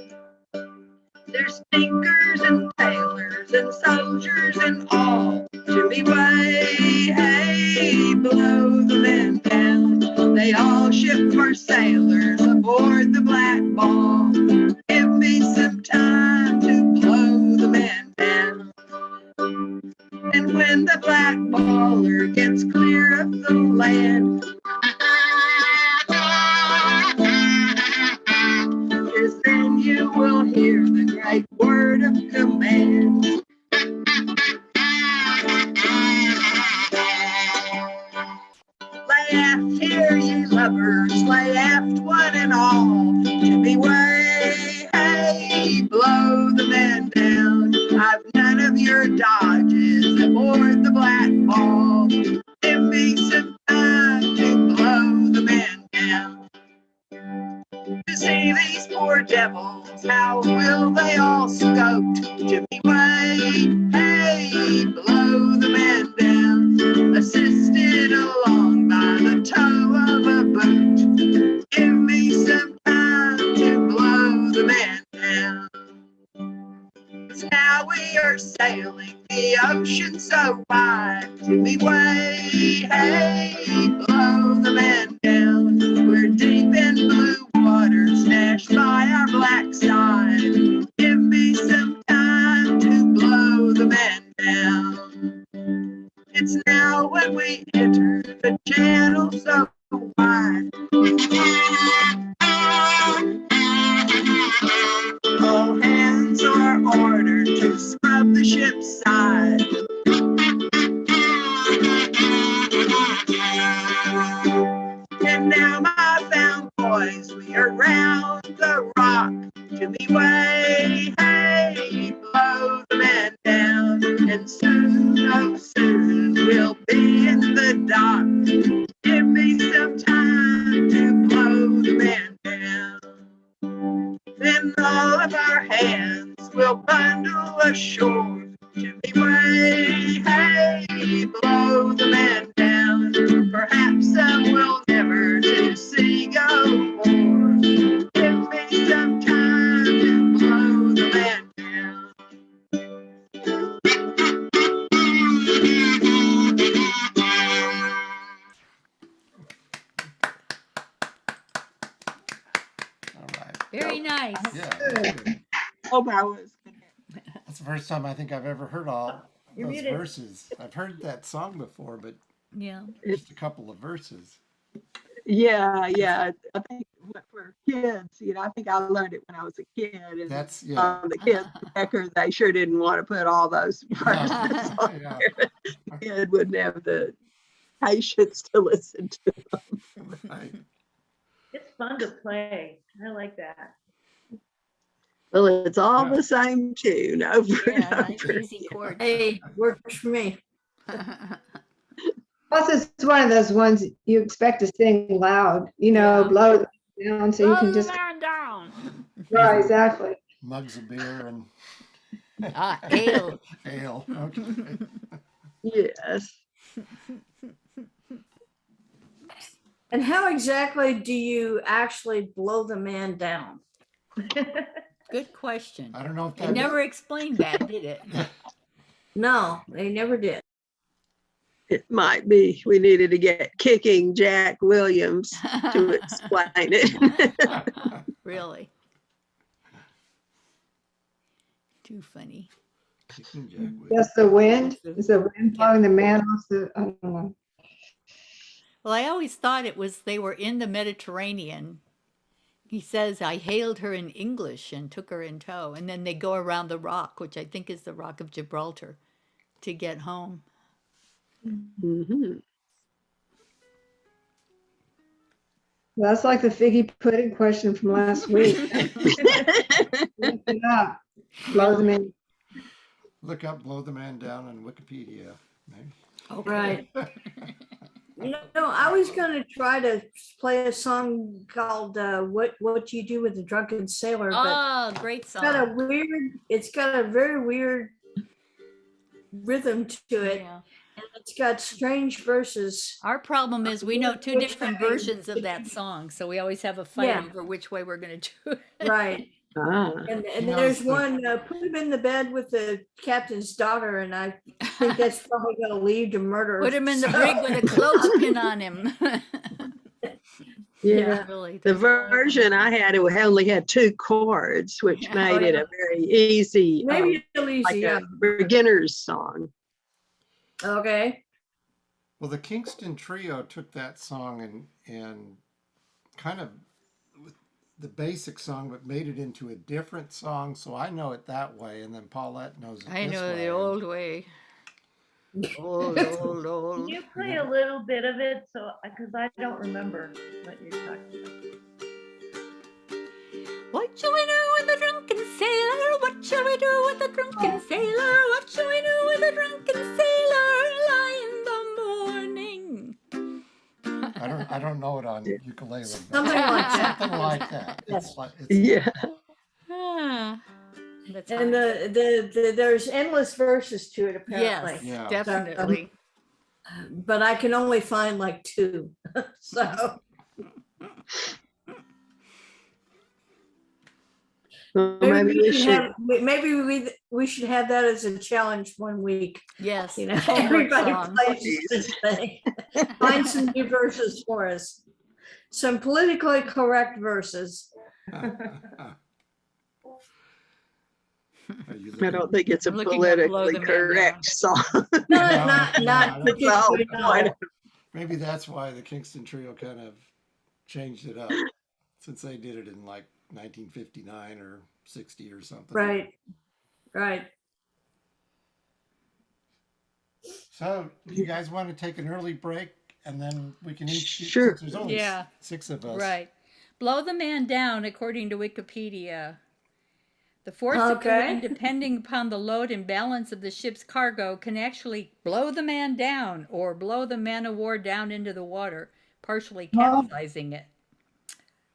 S6: There's tinkers and tailors and soldiers and all. To me way, hey, blow the man down. They all ship for sailors aboard the black ball. Give me some time to blow the man down. And when the black baller gets clear of the land, yes, then you will hear the great word of command. Lay aft here, ye lubbers, lay aft one and all. To me way, hey, blow the man down. I've none of your dodges aboard the black ball. Give me some time to blow the man down. To see these poor devils, how will they all scope? To me way, hey, blow the man down. Assisted along by the toe of a boat. Give me some time to blow the man down. 'Cause now we are sailing the ocean so wide. To me way, hey, blow the man down. We're deep in blue waters, dashed by our black side. Give me some time to blow the man down. It's now when we enter the channel so wide. All hands are ordered to scrub the ship's side. And now, my found boys, we are round the rock. To me way, hey, blow the man down. And soon, oh soon, we'll be in the dock. Give me some time to blow the man down. Then all of our hands will bundle ashore. To me way, hey, blow the man down. Perhaps some will never to sea go more. Give me some time to blow the man down.
S1: All right.
S2: Very nice.
S1: Yeah, that's good.
S6: Hope I was.
S1: That's the first time I think I've ever heard all
S5: You're
S1: those
S5: muted.
S1: verses. I've heard that song before, but
S2: Yeah.
S1: just a couple of verses.
S6: Yeah, yeah. I think for kids, I think I learned it when I was a kid. And
S1: That's yeah.
S6: the kids, Becker, they sure didn't want to put all those verses on
S1: Yeah.
S6: there. The kid wouldn't have the patience to listen to.
S1: Right.
S5: It's fun to play. I like that.
S6: Well, it's all
S1: Yeah.
S6: the same tune over
S2: Yeah,
S6: and
S2: nice
S6: over.
S2: easy chords.
S4: Hey, works for me.
S7: Plus, it's one of those ones you expect to sing loud,
S2: Yeah.
S7: blow it down so you can just.
S2: man down.
S7: Right, exactly.
S1: Mugs of beer and
S2: Ale.
S1: ale. Okay.
S6: Yes.
S4: And how exactly do you actually blow the man down?
S2: Good question.
S1: I don't know if
S2: They
S1: that
S2: never explained that, did it?
S4: No, they never did.
S6: It might be we needed to get kicking Jack Williams to explain it.
S2: Really? Too funny.
S1: Kicking Jack Williams.
S7: That's the wind. Is the wind blowing the man off the? I don't know.
S2: Well, I always thought it was they were in the Mediterranean. He says, I hailed her in English and took her in tow. And then they go around the rock, which I think is the Rock of Gibraltar, to get home.
S6: Mhm.
S7: That's like the figgy pudding question from last week. Look it up. Blow the man.
S1: Look up Blow the Man Down on Wikipedia. Maybe.
S2: Okay.
S4: Right. I was gonna try to play a song called "What You Do with a Drunken Sailor," but
S2: Oh, great
S4: it's got a
S2: song.
S4: weird. It's got a very weird rhythm to it,
S2: Yeah.
S4: and it's got strange verses.
S2: Our problem is we know two
S4: Which
S2: different
S4: way
S2: versions of
S4: should
S2: that
S4: you-
S2: song, so we always have a fight
S4: Yeah.
S2: over which way we're going to do it.
S4: Right.
S6: Ah,
S4: And
S1: know,
S4: there's
S1: the-
S4: one, put him in the bed with the captain's daughter, and I think that's probably gonna lead to murder.
S2: Put him in the
S4: so-
S2: brig with a clothespin on him.
S6: yeah.
S2: Really.
S6: The
S2: that's all.
S6: version I had, it only had 2 chords, which
S2: Yeah.
S6: made
S4: Oh,
S6: it
S4: yeah.
S6: a very easy,
S4: Maybe it'll
S6: like
S4: easy,
S6: a
S4: yeah.
S6: beginner's song.
S4: Okay.
S1: Well, the Kingston Trio took that song and kind of with the basic song, but made it into a different song. So I know it that way, and then Paulette knows it
S2: I
S1: this
S2: know
S1: way.
S2: the old way. Old, old,
S5: Can
S2: old.
S5: you play a little bit of it? So, because I don't remember what you're talking about.
S2: What shall we do with a drunken sailor? What shall we do with a drunken sailor? What shall we do with a drunken sailor? Lie in the morning.
S1: I don't know it on ukulele. But
S4: Something like that.
S1: something like that.
S4: Yes.
S1: It's like it's
S6: Yeah.
S2: Ah, that's
S4: And
S2: fine.
S4: there's endless verses to it apparently.
S2: Yes,
S1: Yeah.
S2: definitely.
S4: But I can only find like 2. So
S6: Well,
S4: maybe we should
S6: should.
S4: have, we should have that as a challenge one week.
S2: Yes.
S4: You know,
S2: Homework
S4: everybody
S2: song.
S4: plays this thing. Find some new verses for us. Some politically correct verses.
S1: Are you
S6: I
S1: looking-
S6: don't think it's a
S2: I'm looking at Blow
S6: politically
S2: the Man
S6: correct song.
S4: Not
S1: No,
S4: not
S1: no,
S4: particularly.
S6: no, I
S4: No.
S6: don't-
S1: Maybe that's why the Kingston Trio kind of changed it up, since they did it in like 1959 or 60 or something.
S4: Right. Right.
S1: So, do you guys want to take an early break and then we can each?
S6: Sure.
S1: Since there's only
S2: Yeah.
S1: 6 of us.
S2: Right. Blow the man down, according to Wikipedia. The force of the
S4: Okay.
S2: wind, depending upon the load and balance of the ship's cargo, can actually blow the man down or blow the man of war down into the water, partially capsizing it.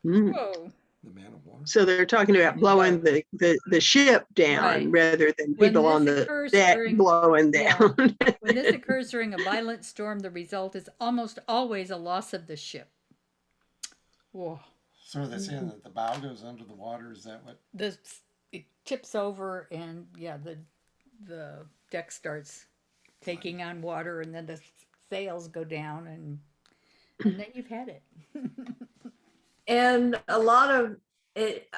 S6: Mm.
S2: Whoa.
S1: The Man of War.
S6: So they're talking about blowing the ship down
S2: Right.
S6: rather than
S2: When
S6: people on
S2: this
S6: the
S2: occurs
S6: deck
S2: during-
S6: blowing
S2: Yeah.
S6: down.
S2: When this occurs during a violent storm, the result is almost always a loss of the ship. Whoa.
S1: So they're saying that the bow goes under the water. Is that what?
S2: It tips over and yeah, the deck starts taking on water and then the sails go down and then you've had it.
S4: And a lot of it,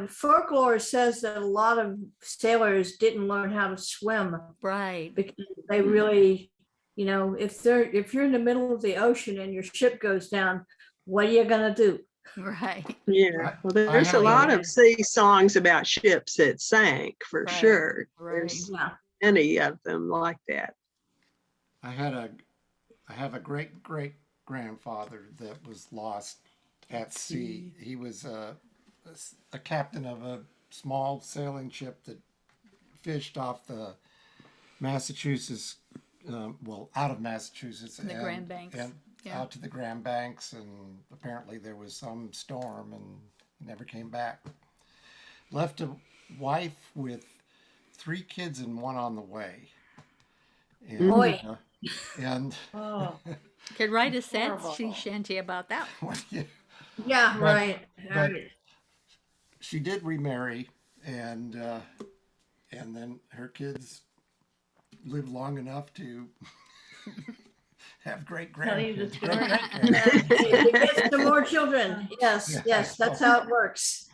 S4: folklore says that a lot of sailors didn't learn how to swim
S2: Right.
S4: because they really, you know, if you're in the middle of the ocean and your ship goes down, what are you gonna do?
S2: Right.
S6: Yeah, well, there's a
S1: have
S6: lot
S2: a-
S6: of sea songs about ships that sank for
S2: Right,
S6: sure.
S2: right.
S6: There's
S4: Yeah.
S6: many of them like that.
S1: I have a great grandfather that was lost at sea. He was a captain of a small sailing ship that fished off the Massachusetts, out of Massachusetts
S2: The Grand Banks,
S1: and
S2: yeah.
S1: out to the Grand Banks, and apparently there was some storm and he never came back. Left a wife with 3 kids and 1 on the way. And,
S4: Boy.
S1: and
S5: Oh,
S2: Could write a sad
S5: Horrible.
S2: sea shanty about that.
S4: Yeah,
S1: But-
S4: right.
S1: but-
S4: right.
S1: she did remarry, and then her kids lived long enough to have great
S5: Tell you the
S1: grandkids.
S5: story.
S4: It gets to more children. Yes,
S1: Yeah.
S4: yes, that's how it works.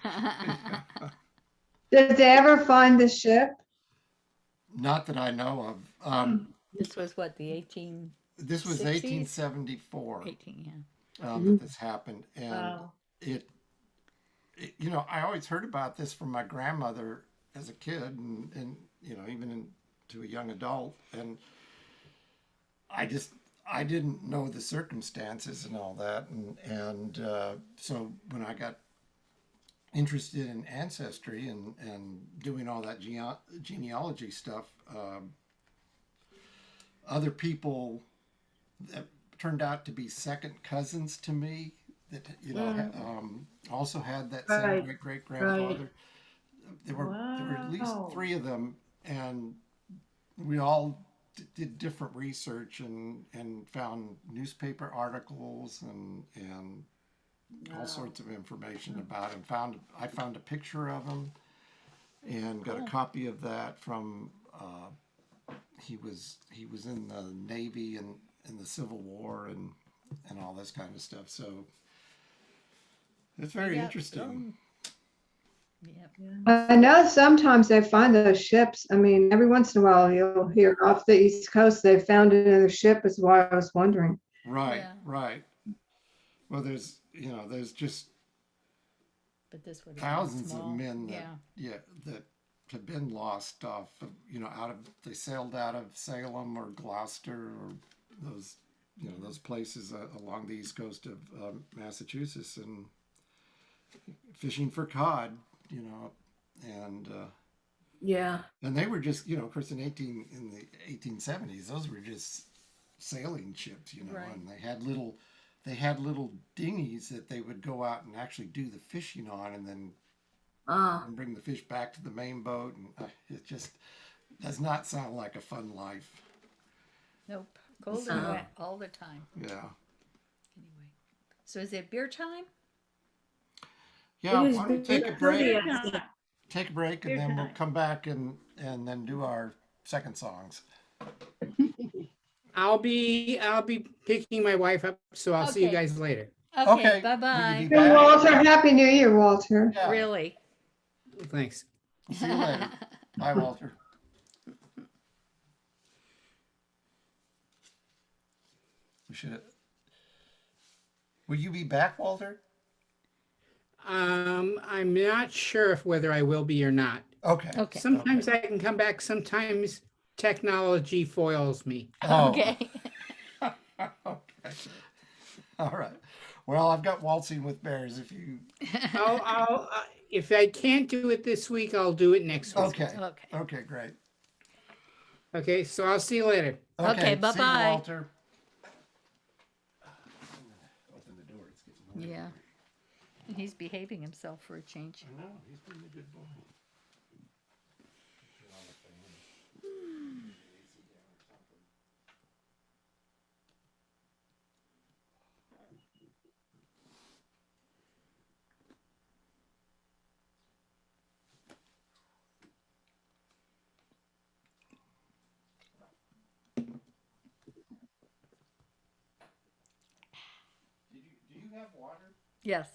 S7: Did they ever find the ship?
S1: Not that I know of.
S2: This was what, the 18,
S1: This was
S2: 60s?
S1: 1874
S2: yeah.
S1: that this happened, and
S5: Wow.
S1: it, I always heard about this from my grandmother as a kid, and even to a young adult, and I didn't know the circumstances and all that, and so when I got interested in ancestry and doing all that genealogy stuff, other people that turned out to be second cousins to me that, you know, also had that same
S4: Right,
S1: great grandfather. There were at least
S5: Wow.
S1: three of them, and we all did different research and found newspaper articles and all sorts of information about him. I found a picture of him and got a copy of that from. He was in the Navy and in the Civil War and all this kind of stuff. So it's very
S2: Yeah,
S1: interesting.
S2: Yeah.
S7: I know sometimes they find those ships. I mean, every once in a while you'll hear off the East Coast, they found another ship is why I was wondering.
S1: Right,
S2: Yeah.
S1: right. Well, there's just
S2: But this would have been
S1: thousands of
S2: small.
S1: men
S2: Yeah.
S1: that have been lost off of, they sailed out of Salem or Gloucester or those places along the east coast of Massachusetts and fishing for cod, and
S4: yeah,
S1: they were just, of course, in the 1870s, those were just sailing ships,
S2: Right.
S1: and they had little dinghies that they would go out and actually do the fishing on, and then and bring the fish back to the main boat, and it just does not sound like a fun life.
S2: Nope. Cold and wet all the time.
S1: Yeah.
S2: Anyway. So is it beer time?
S1: Yeah,
S4: It is
S1: why don't we take a
S4: beer
S1: break?
S4: time. I think.
S1: Take a break, and
S5: Beer
S1: then we'll
S5: time.
S1: come back and then do our second songs.
S3: I'll be picking my wife up, so I'll see you
S2: Okay.
S3: guys later.
S1: Okay.
S2: Okay. Bye
S1: Will
S2: bye.
S1: you be
S7: Hey,
S1: back?
S7: Walter, Happy New Year, Walter.
S1: Yeah.
S2: Really?
S3: Thanks.
S1: See you later. Bye, Walter. We should. Will you be back, Walter?
S3: I'm not sure if whether I will be or not.
S1: Okay.
S2: Okay.
S3: Sometimes I can come back, sometimes technology foils me.
S1: Oh.
S2: Okay.
S1: Okay. All right. Well, I've got Waltzing with Bears. If you.
S3: I'll if I can't do it this week, I'll do it next week.
S1: Okay.
S2: Okay.
S1: Okay. Great.
S3: Okay, so I'll see you later.
S2: Okay,
S1: See you,
S2: bye-bye.
S1: Walter. Open the door. It's getting warm.
S2: Yeah. He's behaving himself for a change.
S1: I know. He's been a good boy. Do you have water?
S2: Yes.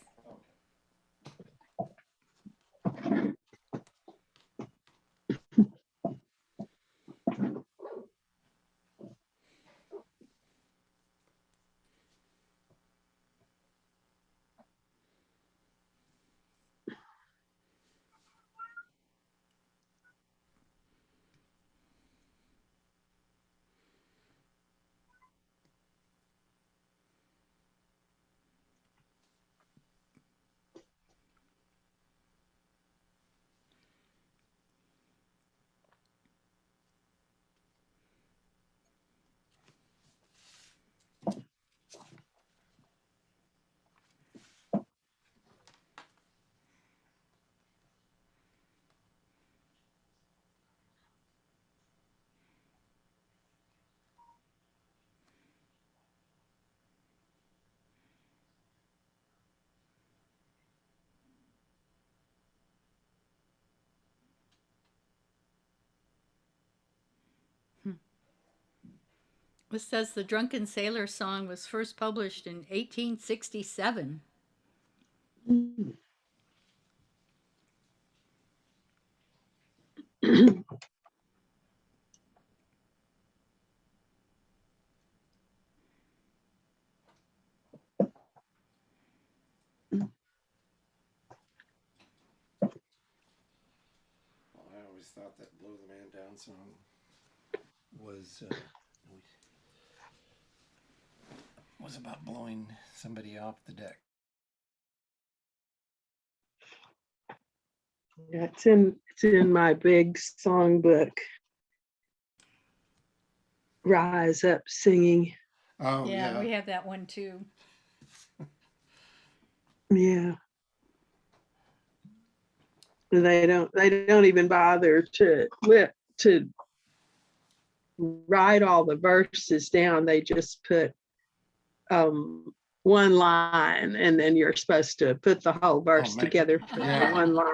S2: It says the Drunken Sailor song was first published in 1867.
S1: Well, I always thought that "Blow the Man Down" song was about blowing somebody off the deck.
S6: Yeah, it's in my big songbook. Rise Up Singing.
S1: Oh,
S2: Yeah, we
S1: yeah.
S2: have that one too.
S6: Yeah. They don't even bother to write all the verses down. They just put one line, and then you're supposed to put the whole verse
S1: make it-
S6: together from the
S1: yeah.
S6: one line.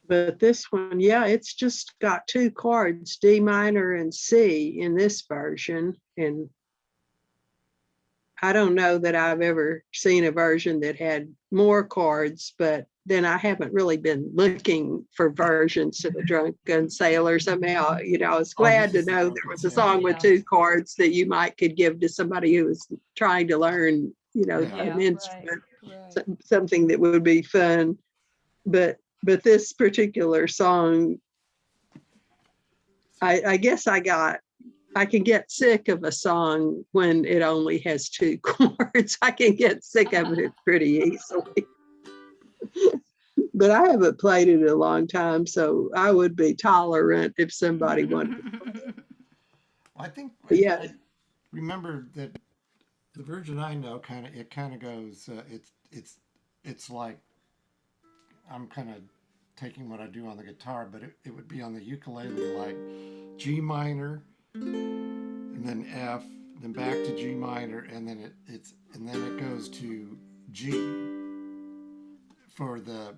S6: But this one, yeah, it's just got two chords, D minor and C in this version. And I don't know that I've ever seen a version that had more chords, but then I haven't really been looking for versions of the Drunken Sailor. Somehow, I was
S1: Oh,
S6: glad
S1: this
S6: to
S1: is the
S6: know there
S1: Drunken
S6: was a
S1: Sailor.
S6: song with
S2: Yeah.
S6: two chords that you could give to somebody who was trying to learn,
S1: Yeah.
S6: an
S2: Yeah,
S6: instrument,
S2: right.
S6: something that would be fun. But this particular song, I guess I can get sick of a song when it only has two chords. I can get sick of it pretty easily. But I haven't played it in a long time, so I would be tolerant if somebody wanted to play it.
S1: I think
S6: But yeah,
S1: I remember that the version I know kind of goes. It's like I'm kind of taking what I do on the guitar, but it would be on the ukulele like G minor, and then F, then back to G minor, and then it goes to G for the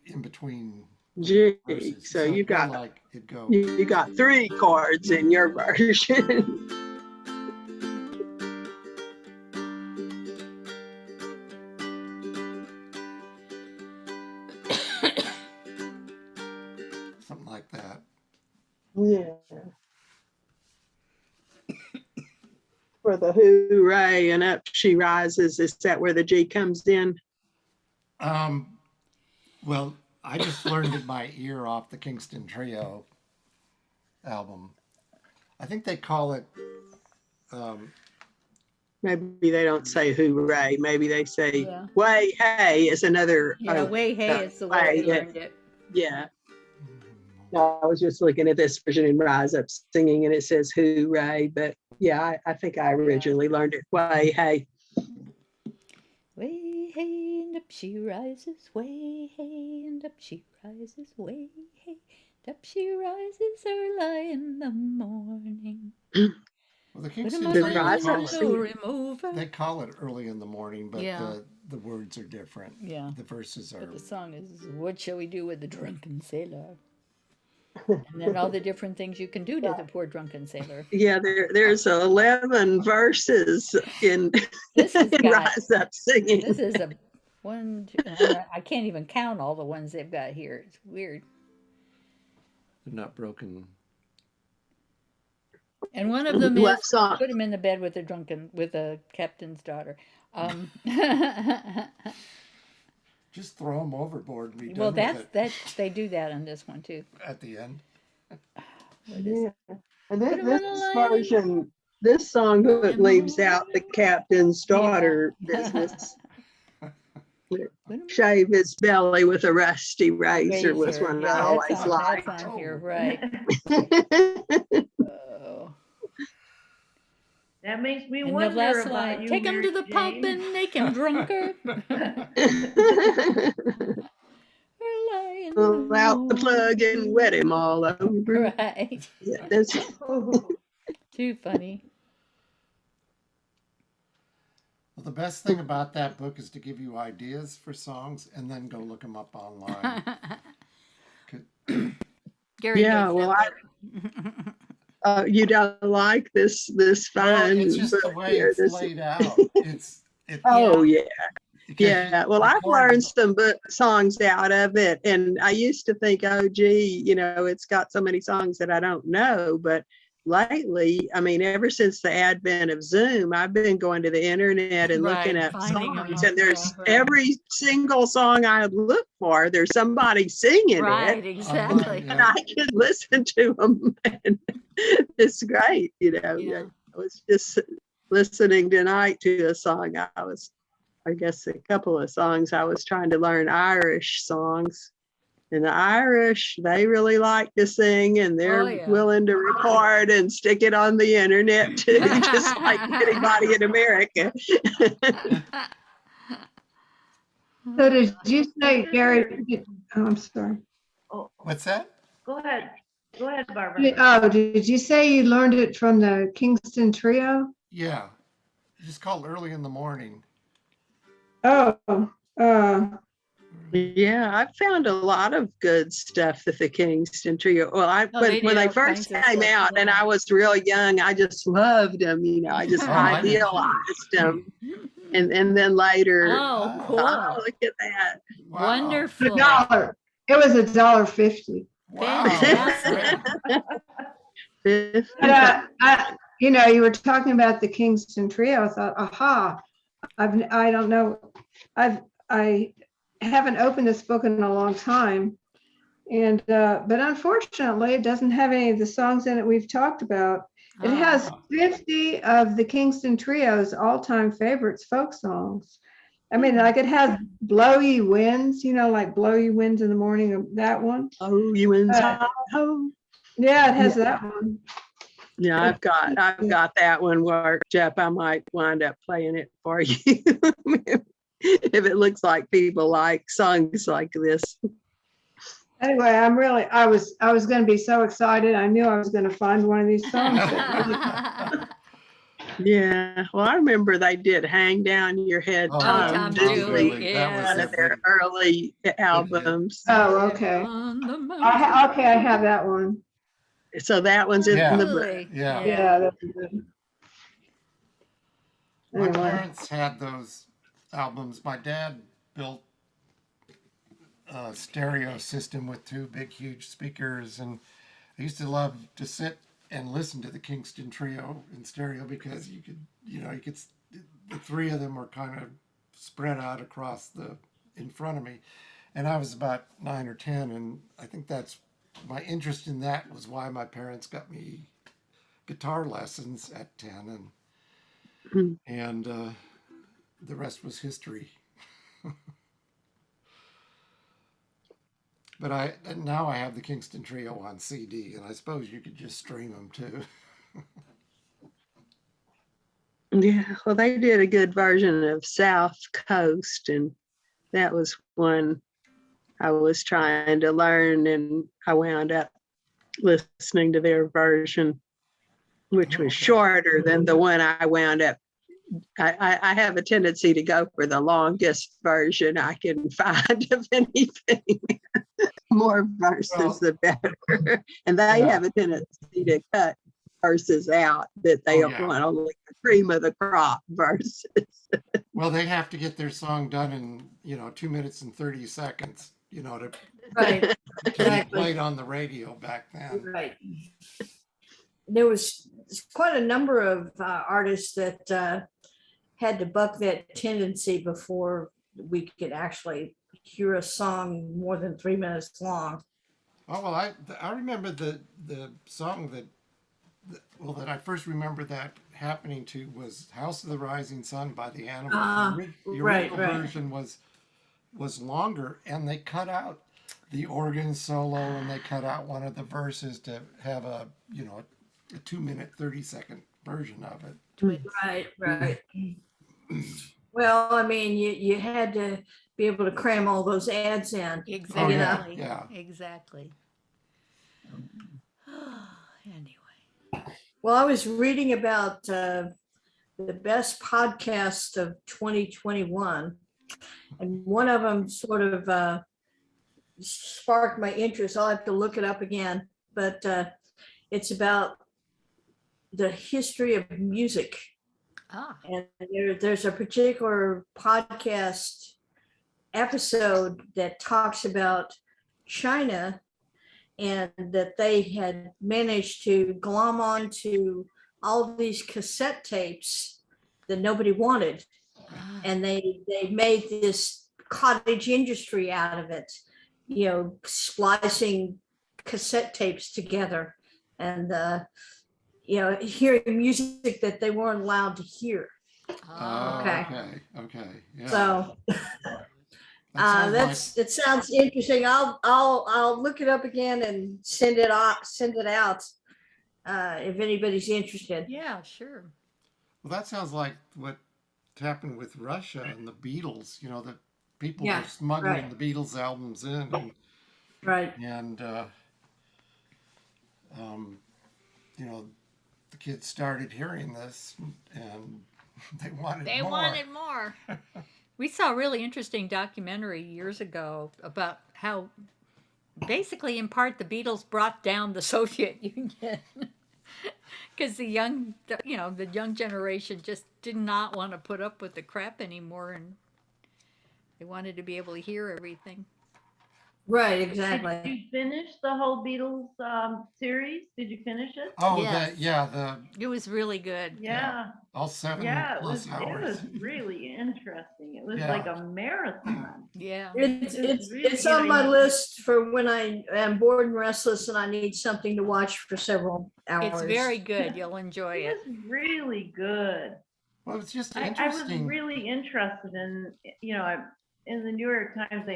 S1: in between
S6: G.
S1: verses.
S6: So
S1: it'd go like it'd go.
S6: you got three chords in your version.
S1: Something like that.
S6: Yeah. For the hooray and up she rises, is that where the G comes in?
S1: Well, I just learned it by ear off the Kingston Trio album. I think they call it.
S6: Maybe they don't say hooray. Maybe they say
S2: Yeah.
S6: way hey is another.
S2: Yeah, way hey is the way I learned it.
S6: Yeah. No, I was just looking at this version in Rise Up Singing, and it says hooray. But yeah, I think I originally learned it way hey.
S2: Way hey and up she rises, way hey and up she rises, way hey and up she rises early in the morning.
S1: Well, the
S2: With
S1: Kingston
S2: my
S6: The
S1: Trio
S6: Rise Up
S2: little
S6: Singing.
S2: remover.
S1: they call it early in the morning, but
S2: Yeah.
S1: the words are different.
S2: Yeah.
S1: The verses are.
S2: But the song is "What shall we do with the drunken sailor?" And then all the different things you can do to the poor drunken sailor.
S6: Yeah, there's 11 verses in,
S2: This has
S6: in
S2: got.
S6: Rise Up Singing.
S2: This is a one. I can't even count all the ones they've got here. It's weird.
S1: They're not broken.
S2: And one of them
S6: What
S2: is
S6: song?
S2: put him in the bed with a captain's daughter.
S1: Just throw them overboard and be done
S2: Well,
S1: with it
S2: they do that on this one too.
S1: at the end.
S2: What is
S6: Yeah. And
S2: Put 'em on
S6: this
S2: a
S6: version, this song leaves out the captain's daughter business.
S2: Put 'em
S6: Shave his belly with a rusty razor was
S2: razor.
S6: one
S2: Yeah,
S6: I always liked.
S2: that's on here, right? Oh.
S5: That makes me
S2: And the
S5: wonder
S2: last
S5: about
S2: line:
S5: you,
S2: take him to
S5: Mary
S2: the pub
S5: Jane.
S2: and make him drunker. Early in
S6: Pull
S2: the
S6: out the plug and
S2: morning.
S6: wet him all over.
S2: Right.
S6: Yeah, that's
S2: Too funny.
S1: Well, the best thing about that book is to give you ideas for songs and then go look them up online.
S2: Gary
S6: Yeah,
S2: hates
S6: well,
S2: that book.
S6: you don't like this
S1: Well,
S6: fine
S1: it's just the
S6: book
S1: way
S6: here.
S1: it's
S6: This,
S1: laid out.
S6: oh yeah.
S1: Because
S6: Yeah, well,
S1: the
S6: I've
S1: chords-
S6: learned some songs out of it, and I used to think, oh, gee, it's got so many songs that I don't know. But lately, I mean, ever since the advent of Zoom, I've been going to the internet and looking
S2: Right,
S6: up
S2: finding 'em
S6: songs,
S2: up,
S6: and there's
S2: yeah, right.
S6: every single song I look for, there's somebody singing
S2: Right,
S6: it,
S2: exactly.
S1: Yeah.
S6: and I can listen to them, and it's great.
S2: Yeah.
S6: I was just listening tonight to a song. I guess a couple of songs I was trying to learn Irish songs, And the Irish, they really like to sing and they're
S2: Oh, yeah.
S6: willing to record and stick it on the internet too, just like anybody in America.
S7: So did you say, Gary, oh, I'm sorry.
S5: Oh,
S1: What's that?
S5: go ahead. Go ahead, Barbara.
S7: Oh, did you say you learned it from the Kingston Trio?
S1: Yeah. Just called early in the morning.
S7: Oh,
S6: Yeah, I found a lot of good stuff that the Kingston Trio. Well,
S2: Oh, they
S6: when
S2: did
S6: they
S2: all
S6: first
S2: kinds of
S6: came
S2: stuff,
S6: out and
S2: yeah.
S6: I was real young, I just loved them. You know, I just
S1: Oh, I did too.
S6: idealized them. And then later,
S2: Oh,
S1: Oh,
S2: cool.
S6: oh, look at that.
S1: Wow.
S7: a
S2: Wonderful.
S7: dollar. It was $1.50.
S1: Wow.
S2: Fantastic.
S6: Fifth-
S7: But you know, you were talking about the Kingston Trio. I thought, aha, I don't know. I haven't opened this book in a long time. And, but unfortunately, it doesn't have any of the songs in it we've talked about. It
S2: Oh.
S7: has 50 of the Kingston Trio's all-time favorites, folk songs. I mean, like it has Blow Ye Winds, you know, like Blow Ye Winds in the Morning, that one.
S6: Oh, you wins.
S7: Oh, yeah, it has that one.
S6: Yeah, I've got that one worked up. I might wind up playing it for you if it looks like people like songs like this.
S7: Anyway, I was going to be so excited. I knew I was going to find one of these songs.
S6: Yeah, well, I remember they did "Hang Down Your Head,
S1: Oh,
S6: Tom
S2: Tom
S6: Dooley,"
S2: Dooley,
S1: That was
S6: one
S2: yeah.
S6: of their early albums.
S7: Oh, okay.
S2: On the mountain.
S7: Okay, I have that one.
S6: So that one's in
S1: Yeah.
S6: the book.
S2: Dooley,
S1: Yeah.
S7: Yeah, that's good.
S1: My
S7: Anyway.
S1: parents had those albums. My dad built a stereo system with two big, huge speakers, and I used to love to sit and listen to the Kingston Trio in stereo because you could, the three of them were kind of spread out across in front of me, and I was about 9 or 10, and I think that's my interest in that was why my parents got me guitar lessons at 10, and the rest was history. But now I have the Kingston Trio on CD, and I suppose you could just stream them too.
S6: Yeah, well, they did a good version of South Coast, and that was one I was trying to learn, and I wound up listening to their version, which was shorter than the one I wound up. I have a tendency to go for the longest version I can find of anything. More verses, the better. And they have a tendency to cut verses out that they don't want only the cream of the crop verses.
S1: Well, they have to get their song done in 2 minutes and 30 seconds. To
S4: Right,
S1: be played on the radio back then.
S4: right. There was quite a number of artists that had to buck that tendency before we could actually hear a song more than 3 minutes long.
S1: Oh well, I remember the song that I first remember that happening to was "House of the Rising Sun" by the Animals. The original version was longer, and they cut out the organ solo, and they cut out one of the verses to have a 2 minute 30-second version of it.
S4: Right. Well, I mean, you had to be able to cram all those ads in.
S2: Exactly.
S1: yeah.
S2: Exactly. Anyway.
S4: Well, I was reading about the best podcast of 2021, and one of them sort of sparked my interest. I'll have to look it up again, but it's about the history of music. And there's a particular podcast episode that talks about China, and that they had managed to glom onto all these cassette tapes that nobody wanted. And they made this cottage industry out of it, splicing cassette tapes together and hearing music that they weren't allowed to hear.
S1: Okay. Yeah.
S4: So It sounds interesting. I'll look it up again and send it out if anybody's interested.
S2: Yeah, sure.
S1: Well, that sounds like what happened with Russia and the Beatles. You know, that people
S4: Yeah,
S1: were smuggling
S4: right.
S1: the Beatles albums in,
S4: Right.
S1: and um, you know, the kids started hearing this, and they wanted
S2: They
S1: more.
S2: wanted more. We saw a really interesting documentary years ago about how basically in part the Beatles brought down the Soviet Union because the young generation just did not want to put up with the crap anymore, and they wanted to be able to hear everything.
S4: Right,
S5: Did
S4: exactly.
S5: you finish the whole Beatles series? Did you finish it?
S1: Oh,
S2: Yes. It was really good.
S5: Yeah.
S1: all 7
S5: Yeah, it
S1: plus
S5: was
S1: hours.
S5: really interesting. It was
S1: Yeah.
S5: like a marathon.
S2: Yeah.
S4: It's on my list for when I am bored and restless and I need something to watch for several hours.
S2: It's very good. You'll enjoy
S5: It
S2: it.
S5: was really good.
S1: Well, it's just
S5: I was
S1: interesting.
S5: really interested in, in the New York Times,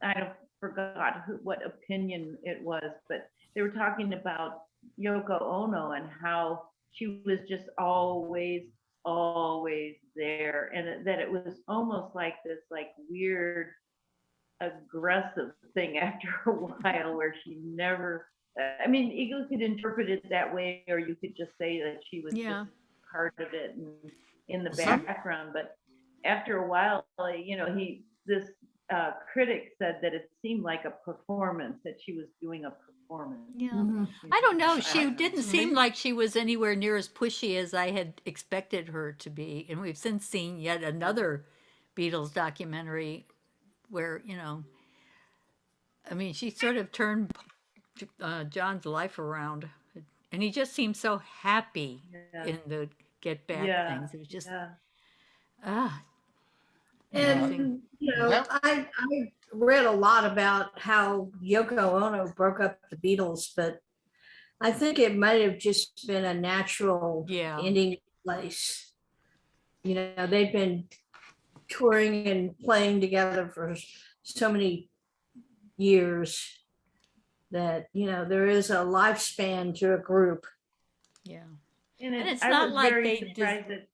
S5: I forgot what opinion it was, but they were talking about Yoko Ono and how she was just always there, and that it was almost like this weird aggressive thing after a while where she never, I mean, you could interpret it that way, or you could just say that she was
S2: Yeah.
S5: just part of it and in the
S1: Some-
S5: background. But after a while, this critic said that it seemed like a performance, that she was doing a performance.
S2: Yeah.
S4: Mhm.
S2: I don't know. She didn't
S1: to
S2: seem
S1: me-
S2: like she was anywhere near as pushy as I had expected her to be. And we've since seen yet another Beatles documentary where, I mean, she sort of turned John's life around. And he just seemed so happy
S5: Yeah.
S2: in the Get Back
S5: Yeah.
S2: things. It was just,
S5: Yeah.
S2: ah,
S4: And,
S1: That-
S4: I read a lot about how Yoko Ono broke up the Beatles, but I think it might have just been a natural
S2: Yeah.
S4: ending place. They've been touring and playing together for so many years that, there is a lifespan to a group.
S2: yeah.
S5: And
S2: it's
S5: I
S2: not
S5: was
S2: like
S5: very
S2: they just-
S5: surprised that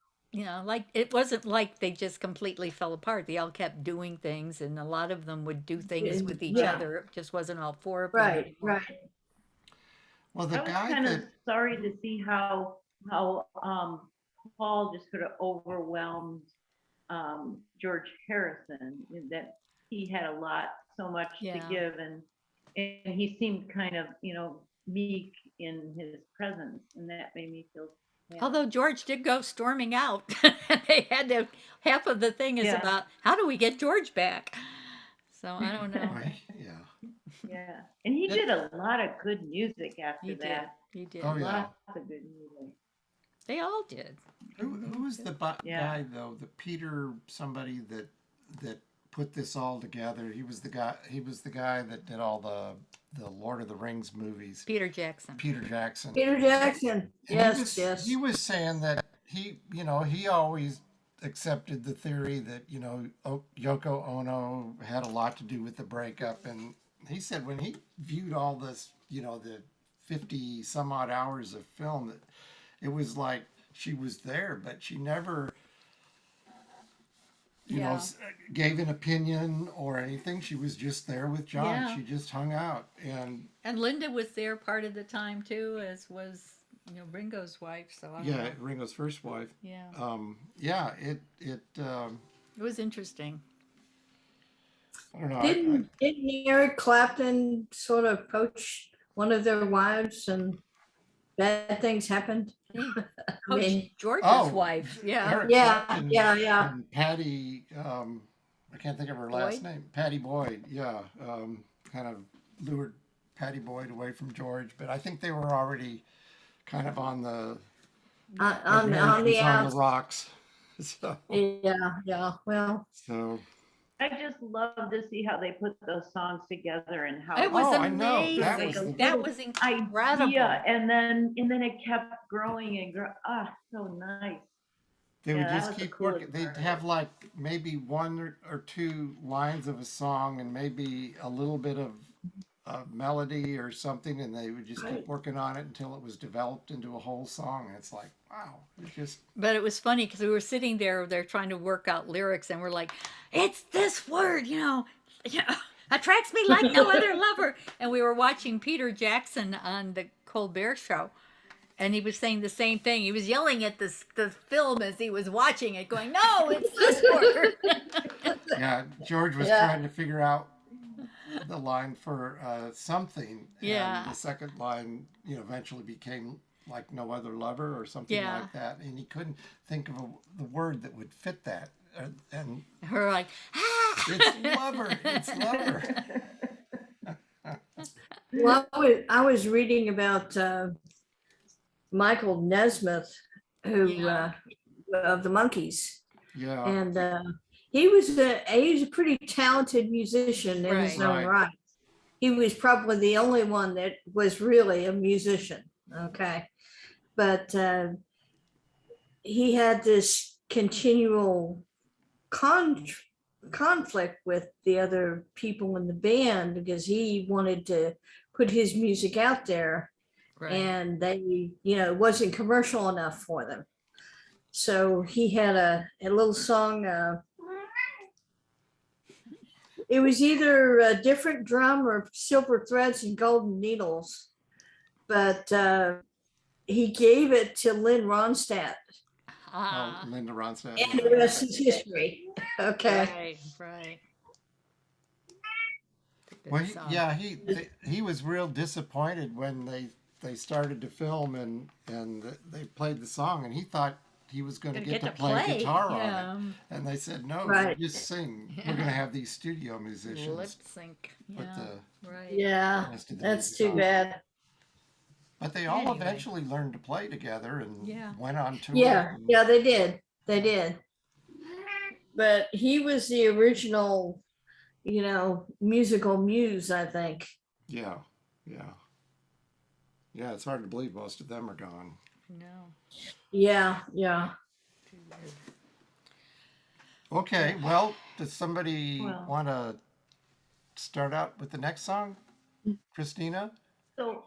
S2: Like it wasn't like they just completely fell apart. They all kept doing things, and a lot of them would do things with each
S4: Yeah.
S2: other. It just wasn't all four of them.
S4: Right,
S2: anymore.
S4: right.
S1: Well,
S5: I
S1: the
S5: was
S1: guy
S5: kind
S1: that
S5: of sorry to see how Paul just sort of overwhelmed George Harrison, in that he had so much
S2: Yeah.
S5: to give, and he seemed kind of meek in his presence, and that made me feel sad.
S2: Although George did go storming out, they had to. Half of the thing is
S5: Yeah.
S2: about how do we get George back. So I don't know.
S1: Right, yeah.
S5: Yeah, and he did a lot of good music after
S2: He did.
S5: that.
S2: He did.
S1: Oh, yeah.
S5: Lots of good music.
S2: They all did.
S1: Who was the
S5: Yeah.
S1: guy though? The Peter somebody that put this all together. He was the guy. He was the guy that did all the Lord of the Rings movies.
S2: Peter Jackson.
S1: Peter Jackson.
S4: Peter Jackson.
S1: And
S4: Yes,
S1: he was,
S4: yes.
S1: He was saying that he always accepted the theory that Yoko Ono had a lot to do with the breakup, and he said when he viewed all this, the 50 some odd hours of film, that it was like she was there, but she never,
S2: Yeah.
S1: gave an opinion or anything. She was just there with John.
S2: Yeah.
S1: She just hung out, and
S2: And Linda was there part of the time too, as was Ringo's wife. So I don't know.
S1: Ringo's first wife.
S2: Yeah.
S1: It
S2: It was interesting.
S1: I don't know.
S4: Didn't Eric Clapton sort of poach one of their wives and bad things happened?
S2: Coach
S4: mean-
S2: George's
S1: Oh,
S2: wife. Yeah.
S1: Eric
S4: Yeah,
S1: Clapton
S4: yeah.
S1: and Patty, I can't think of her last
S2: Boyd?
S1: name. Patty Boyd, yeah. Kind of lured Patty Boyd away from George, but I think they were already kind of on the
S4: On
S1: marriage
S4: the
S1: was on
S4: outs.
S1: the rocks. So,
S4: Yeah. Well,
S5: I just love to see how they put those songs together and how
S2: It was
S1: Oh, I know.
S2: amazing.
S1: That was the-
S2: That was incredible.
S5: idea, and then it kept growing and grow. Ah, so nice.
S1: They
S5: Yeah,
S1: would
S5: that
S1: just
S5: was the
S1: keep
S5: coolest
S1: working. They'd
S5: part of
S1: have
S5: it.
S1: like maybe one or two lines of a song and maybe a little bit of melody or something, and they would just keep
S4: Right.
S1: working on it until it was developed into a whole song. And it's like, wow, it's just
S2: But it was funny because we were sitting there, they're trying to work out lyrics, and we're like, it's this word, attracts me like no other lover. And we were watching Peter Jackson on the Colbert Show, and he was saying the same thing. He was yelling at the film as he was watching it, going, no, it's this word.
S1: yeah. George was
S4: Yeah.
S1: trying to figure out the line for something,
S2: Yeah.
S1: and the second line, eventually became like no other lover or something
S2: Yeah.
S1: like that, and he couldn't think of the word that would fit that, and
S2: We're like, ah!
S1: it's lover, it's lover.
S4: Well, I was reading about Michael Nesmith, who
S2: Yeah.
S4: of the Monkees,
S1: Yeah,
S4: and he was a pretty talented musician in his
S2: Right.
S4: own
S1: Right.
S4: right. He was probably the only one that was really a musician. Okay, but he had this continual con- conflict with the other people in the band because he wanted to put his music out there,
S2: Right.
S4: and they, it wasn't commercial enough for them. So he had a little song. It was either a different drum or silver threads and golden needles, but he gave it to Lynn Ronstadt,
S1: oh,
S2: Ah.
S1: Linda Ronstadt.
S4: and the
S1: Yeah.
S4: rest is history. Okay.
S2: Right. Right. Good
S1: Well,
S2: song.
S1: he was real disappointed when they started to film and they played the song, and he thought he was going to
S2: Gonna
S1: get to play guitar on
S2: Yeah.
S1: it, and they said no,
S4: Right.
S1: you just sing. We're going to have these studio musicians
S2: Lip sync.
S1: put
S2: Yeah.
S1: the
S2: Right.
S4: Yeah,
S1: rest of the
S4: that's
S1: music
S4: too
S1: on.
S4: bad.
S1: But they all
S2: Anyway.
S1: eventually learned to play together and
S2: Yeah.
S1: went on tour.
S4: Yeah,
S1: and-
S4: yeah, they did. They did. But he was the original, musical muse, I think.
S1: yeah, yeah, yeah. It's hard to believe most of them are gone.
S2: No.
S4: Yeah, yeah.
S2: Too weird.
S1: Okay, well, does somebody
S5: Well.
S1: want to start out with the next song? Christina?
S5: So,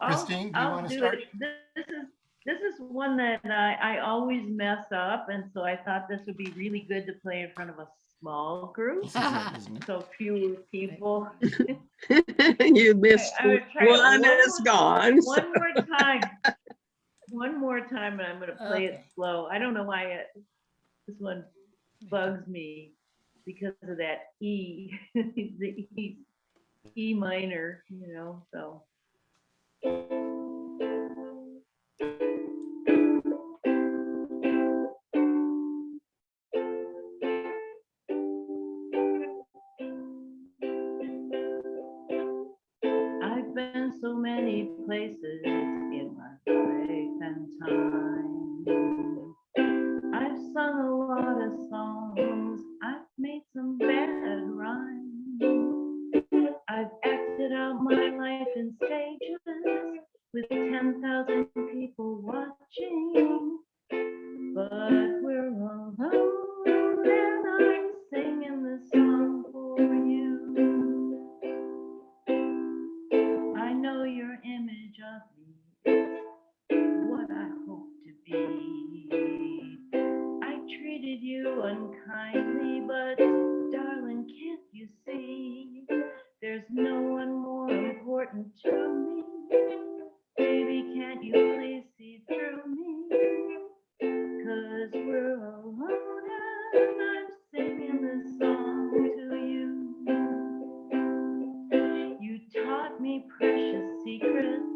S1: Christine, do you
S5: I'll
S1: wanna
S5: do
S1: start?
S5: it. This is one that I always mess up, and so I thought this would be really good to play in front of a small group,
S1: This is it, isn't it?
S5: so fewer people.
S6: You missed
S5: I would try it
S6: one is gone. so-
S5: One more time. One more time, and I'm gonna play it
S2: Okay.
S5: slow. I don't know why this one bugs me because of that E, the E minor, so. I've been so many places in my life and time. I've sung a lot of songs, I've made some bad rhymes. I've acted out my life in stages with 10,000 people watching. But we're alone and I'm singing this song for you. I know your image of me is what I hope to be. I treated you unkindly, but darling, can't you see? There's no one more important to me. Baby, can't you please see through me? 'Cause we're alone and I'm singing this song to you. You taught me precious secrets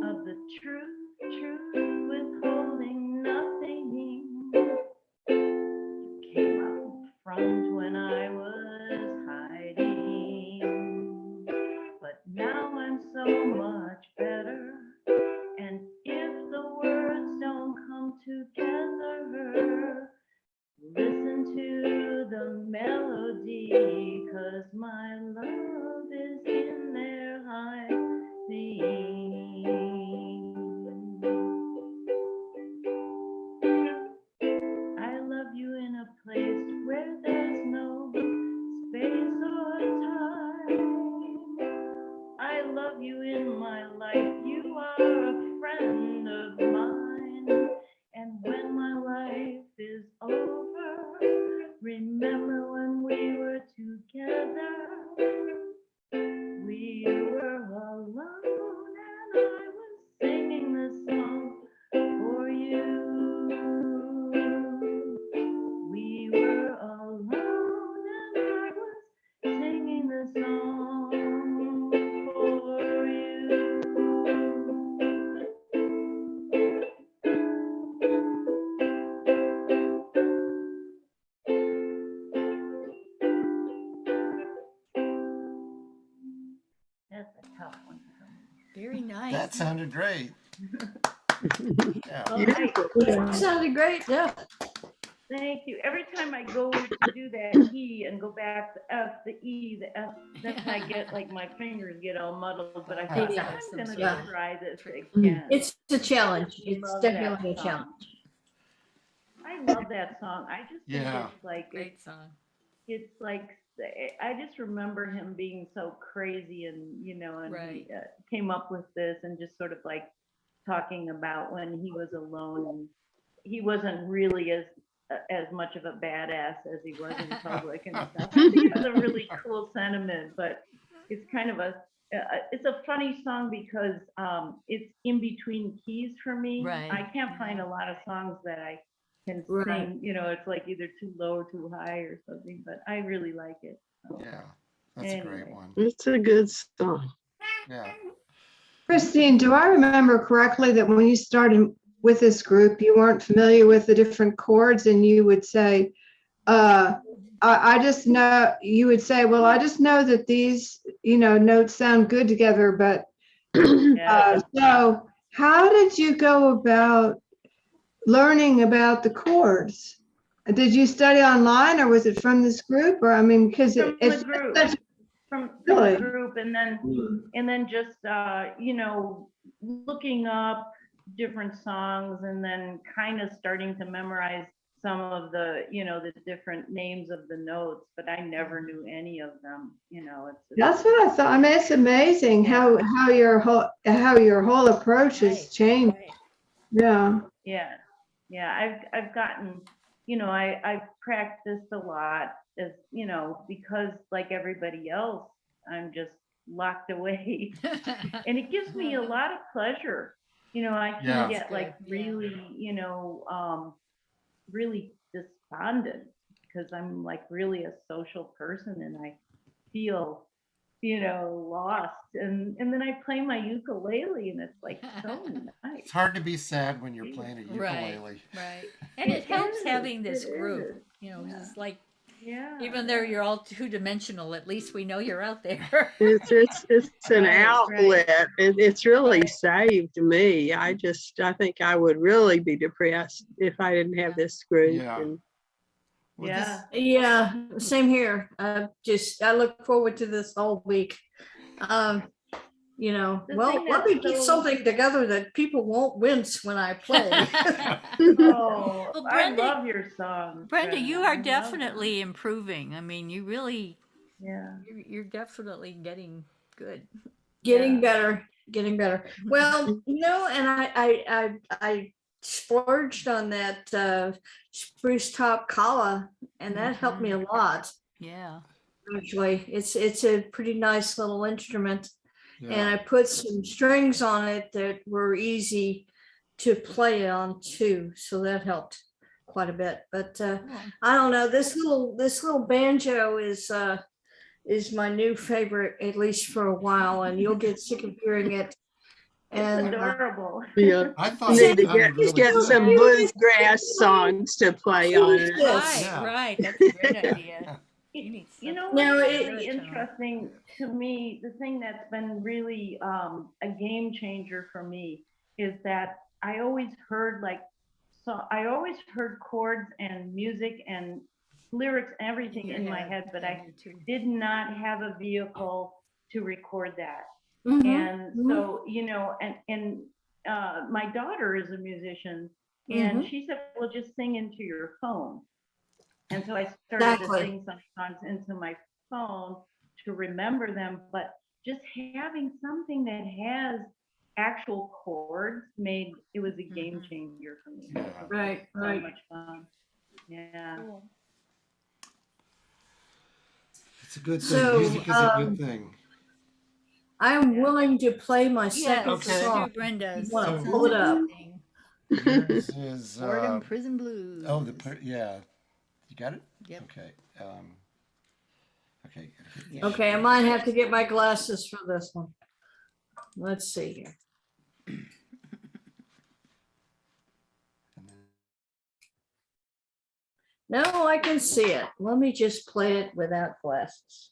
S5: of the truth, withholding nothing. You came out front when I was hiding, but now I'm so much better. And if the words don't come together, listen to the melody, 'cause my love is in there hiding. song for you. That's a tough one for me.
S2: Very nice.
S1: That sounded great. Yeah.
S5: Well,
S6: Beautiful.
S4: That sounded great. Yeah.
S5: thank you. Every time I go to do that E and go back to F, the E, the F, that's when I get like my fingers get all muddled. But I think
S4: Yeah.
S5: I'm gonna
S4: Yeah.
S5: try this again.
S4: It's a challenge. It's
S5: Love that
S4: definitely a
S5: song.
S4: challenge.
S5: I love that song. I just think
S1: Yeah.
S5: it's like
S2: Great song.
S5: it's like I just remember him being so crazy, and and
S2: Right.
S5: he came up with this and just sort of like talking about when he was alone, and he wasn't really as much of a badass as he was in public and stuff. I think it's a really cool sentiment, but it's kind of it's a funny song because it's in between keys for me.
S2: Right.
S5: I can't find a lot of songs that I can
S4: Right.
S5: sing, it's like either too low or too high or something, but I really like it. So,
S1: Yeah. That's a great
S5: Anyway.
S1: one.
S6: It's a good song.
S1: Yeah.
S7: Christine, do I remember correctly that when you started with this group, you weren't familiar with the different chords and you would say, I just know, you would say, well, I just know that these, notes sound good together, but
S5: yeah.
S7: so how did you go about learning about the chords? Did you study online or was it from this group? Or, I mean, because
S5: From
S7: it's
S5: the group.
S7: such,
S5: From
S7: Really?
S5: the group, and then just looking up different songs, and then kind of starting to memorize some of the the different names of the notes, but I never knew any of them.
S7: that's what I thought. I mean, it's amazing how your whole approach has
S2: Right.
S7: changed.
S2: Right.
S7: Yeah.
S5: Yeah. I've gotten, I've practiced a lot as, because like everybody else, I'm just locked away. And it gives me a lot of pleasure. I can
S1: Yeah.
S5: get like
S2: That's good, yeah.
S5: really, really despondent because I'm like really a social person and I feel, lost. And then I play my ukulele and it's like so nice.
S1: It's hard to be sad when you're playing a
S2: Right.
S1: ukulele.
S2: Right. And it helps
S5: is,
S2: having this
S5: it
S2: group,
S5: is. Yeah.
S2: just like,
S5: Yeah.
S2: even though you're all two-dimensional, at least we know you're out there.
S6: It's an
S5: Right,
S6: outlet. It's really
S5: Right.
S6: saved me. I think I would really be depressed if I didn't have this group.
S1: Yeah.
S6: And
S1: Well,
S5: Yeah.
S4: Yeah, same here. I look forward to this whole week.
S5: The
S4: Well,
S5: thing
S4: let me
S5: that's
S4: get
S5: so-
S4: something together that people won't wince when I play.
S5: Oh,
S2: Well,
S5: I
S2: Brenda-
S5: love your song.
S2: Brenda, you
S5: I
S2: are
S5: love
S2: definitely improving. I mean, you really,
S5: them. Yeah.
S2: you're definitely getting good.
S4: Getting
S5: Yeah.
S4: better. Well, and I splurged on that spruce top collar, and that helped me a lot.
S2: Yeah.
S4: Actually, it's a pretty nice little instrument. And
S1: yeah.
S4: I put some strings on it that were easy to play on too, so that helped quite a bit. But I don't know, this little banjo is my new favorite, at least for a while, and you'll get sick of hearing it.
S5: It's
S4: And
S5: adorable.
S6: yeah,
S1: I thought
S6: you need
S1: it
S6: to
S1: sounded really
S6: get
S1: good.
S6: some bluegrass songs to play on it.
S2: Right,
S1: Yeah.
S2: right. That's a great idea. You need
S5: You know
S2: something
S4: No,
S5: what's
S4: it-
S5: really interesting to me, the thing that's been really a game changer for me is that I always heard chords and music and lyrics, everything in my head, but I did not have a vehicle to record that.
S4: Mhm,
S5: And
S4: mhm.
S5: so, my daughter is a musician and she said, well, just sing into your phone. And so I started
S4: Exactly.
S5: to sing some songs into my phone to remember them, but just having something that has actual chords it was a game changer for me.
S1: Yeah.
S4: Right,
S5: So
S4: right.
S5: much fun. Yeah.
S1: It's a good thing.
S4: So,
S1: Music is a good thing.
S4: I'm willing to play my
S2: Yes,
S4: second
S1: Okay.
S4: song.
S2: Brenda's.
S4: You wanna
S2: That
S4: pull
S2: sounds
S4: it up?
S2: interesting.
S1: Yours is Okay.
S2: Yeah.
S4: Okay, I might have to get my glasses for this one. Let's see here.
S1: And then-
S4: No, I can see it. Let me just play it without glasses.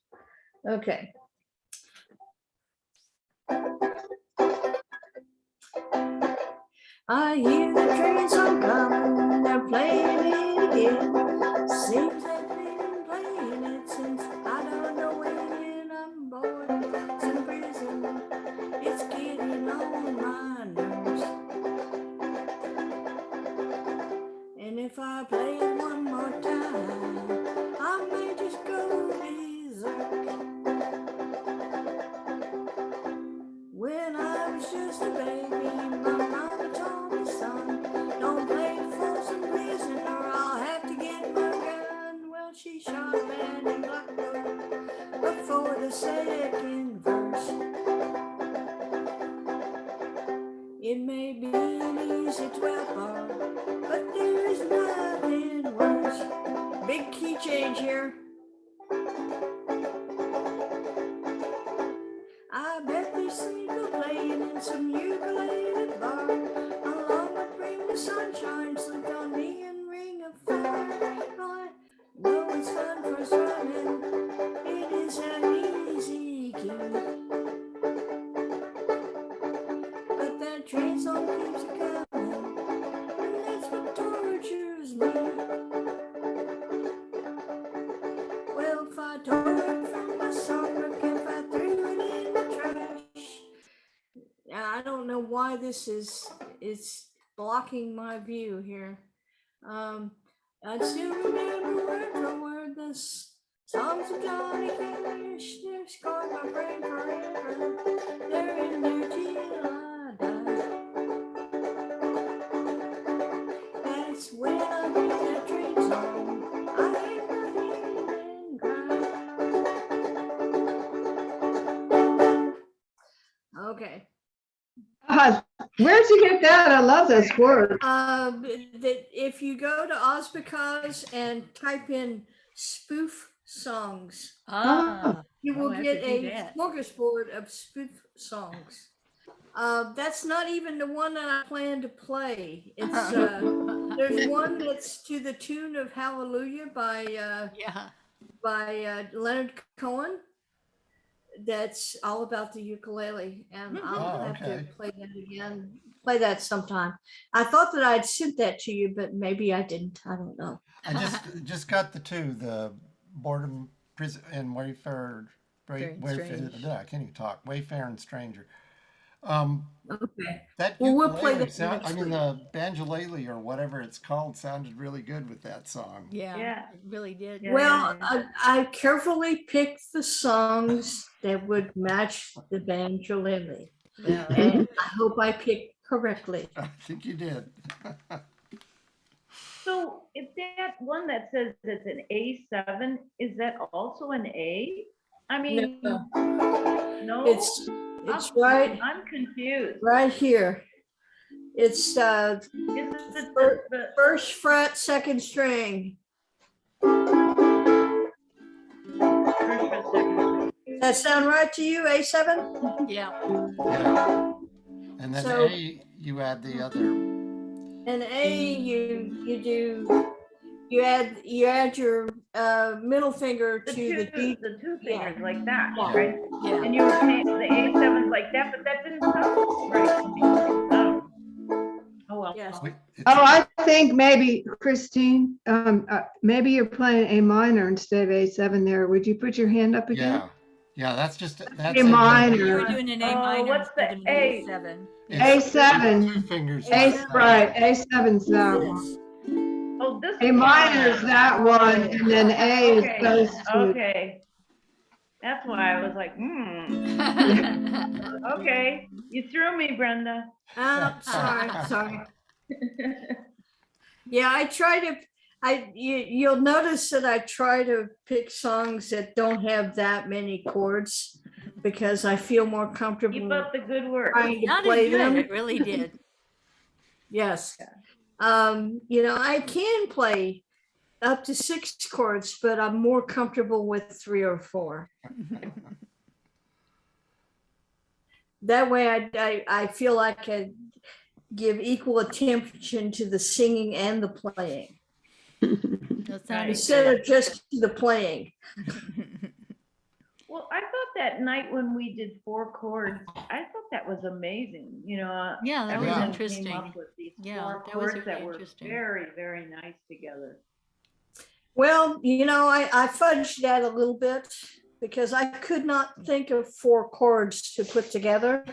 S4: Okay. I hear the train song coming, they're playing it again. Seems they've been playing it since I don't know when. I'm bored, it's in prison, it's getting on my nerves. And if I play it one more time, I may just go berserk. When I was just a baby, my mama told me, son, don't play for some reason or I'll have to get my gun. Well, she shot a man in Blackbird before the second verse. It may be an easy 12 bar, but there's nothing worse. Big key change here. I bet they see the playing in some ukulele bar. Along with Bring the Sunshine, Slip on Me and Ring of Fire. I know it's fun for swimming, it is an easy key. But that train song keeps coming, and that's what tortures me. Well, if I tore it from my songbook, if I threw it in the trash. Yeah, I don't know why this is, it's blocking my view here. I still remember word for word the songs of Johnny Cash. They've scarred my brain forever. They're in there till I die. That's when I hear that train song. I hit my head and cry. Okay.
S7: Where'd you get that? I love this word.
S4: That if you go to Osbekaz and type in spoof songs,
S2: Ah,
S4: you will
S2: I'll have
S4: get
S2: to do
S4: a
S2: that.
S4: smorgasbord of spoof songs. That's not even the one that I plan to play. It's there's one that's to the tune of Hallelujah
S2: yeah.
S4: by Leonard Cohen. That's all about the ukulele, and I'll
S1: Oh,
S4: have to
S1: okay.
S4: play that again. Play that sometime. I thought that I'd sent that to you, but maybe I didn't. I don't know.
S1: I just got the two, the Boredom Prison and Wayfarer.
S2: Very
S1: Wayfarer.
S2: strange.
S1: I can't even talk. Wayfarin Stranger.
S4: Okay.
S1: That
S4: Well, we'll play
S1: ukulele
S4: that
S1: sound.
S4: next
S1: I mean,
S4: week.
S1: the banjolele or whatever it's called sounded really good with that song.
S2: Yeah,
S5: Yeah.
S2: it really did.
S5: Yeah.
S4: Well, I carefully picked the songs that would match the banjolele,
S2: Yeah.
S4: and I hope I picked correctly.
S1: I think you did.
S5: So if that one that says it's an A7, is that also an A? I mean,
S4: No,
S5: no?
S4: it's right
S5: I'm confused.
S4: here. It's
S5: Is it the
S4: first fret, second string.
S5: first or second?
S4: Does that sound right to you, A7?
S2: Yeah.
S1: Yeah. And then
S4: So-
S1: A, you add the other.
S4: And A, you add your middle finger
S5: The
S4: to the D.
S5: two
S4: yeah.
S5: fingers like that,
S4: Yeah.
S5: right?
S2: Yeah.
S5: And you were saying the A7's like that, but that didn't sound right to me. Oh well.
S4: Yes.
S1: Wait,
S7: Oh, I think maybe Christine, maybe you're playing A minor instead of A7 there. Would you put your hand up again?
S1: yeah. Yeah, that's
S7: A minor.
S2: You were doing an A
S5: Oh,
S2: minor
S5: what's the
S2: instead of an
S5: A?
S2: A7.
S7: A7.
S1: Two fingers.
S4: A7.
S7: Right, A7's that one.
S5: Oh, this
S7: A minor is that one, and then A is
S5: Okay,
S7: those two.
S5: okay. That's why I was like, okay. You threw me, Brenda.
S4: Oh, sorry. Yeah, I try to. You'll notice that I try to pick songs that don't have that many chords because I feel more
S5: Keep
S4: comfortable
S5: up the good work.
S4: trying to
S2: Sounded
S4: play
S2: good.
S4: them.
S2: It really did.
S4: Yes. I can play up to 6 chords, but I'm more comfortable with 3 or 4. That way I feel like I give equal attention to the singing and the playing
S2: That sounded
S4: instead
S2: good.
S4: of just the playing.
S5: Well, I thought that night when we did 4 chords, I thought that was amazing.
S2: Yeah, that was
S5: everyone
S2: interesting.
S5: came up with these
S2: Yeah,
S5: 4
S2: that was
S5: chords that
S2: really
S5: were
S2: interesting.
S5: very, very nice together.
S4: Well, I fudged that a little bit because I could not think of 4 chords to put together.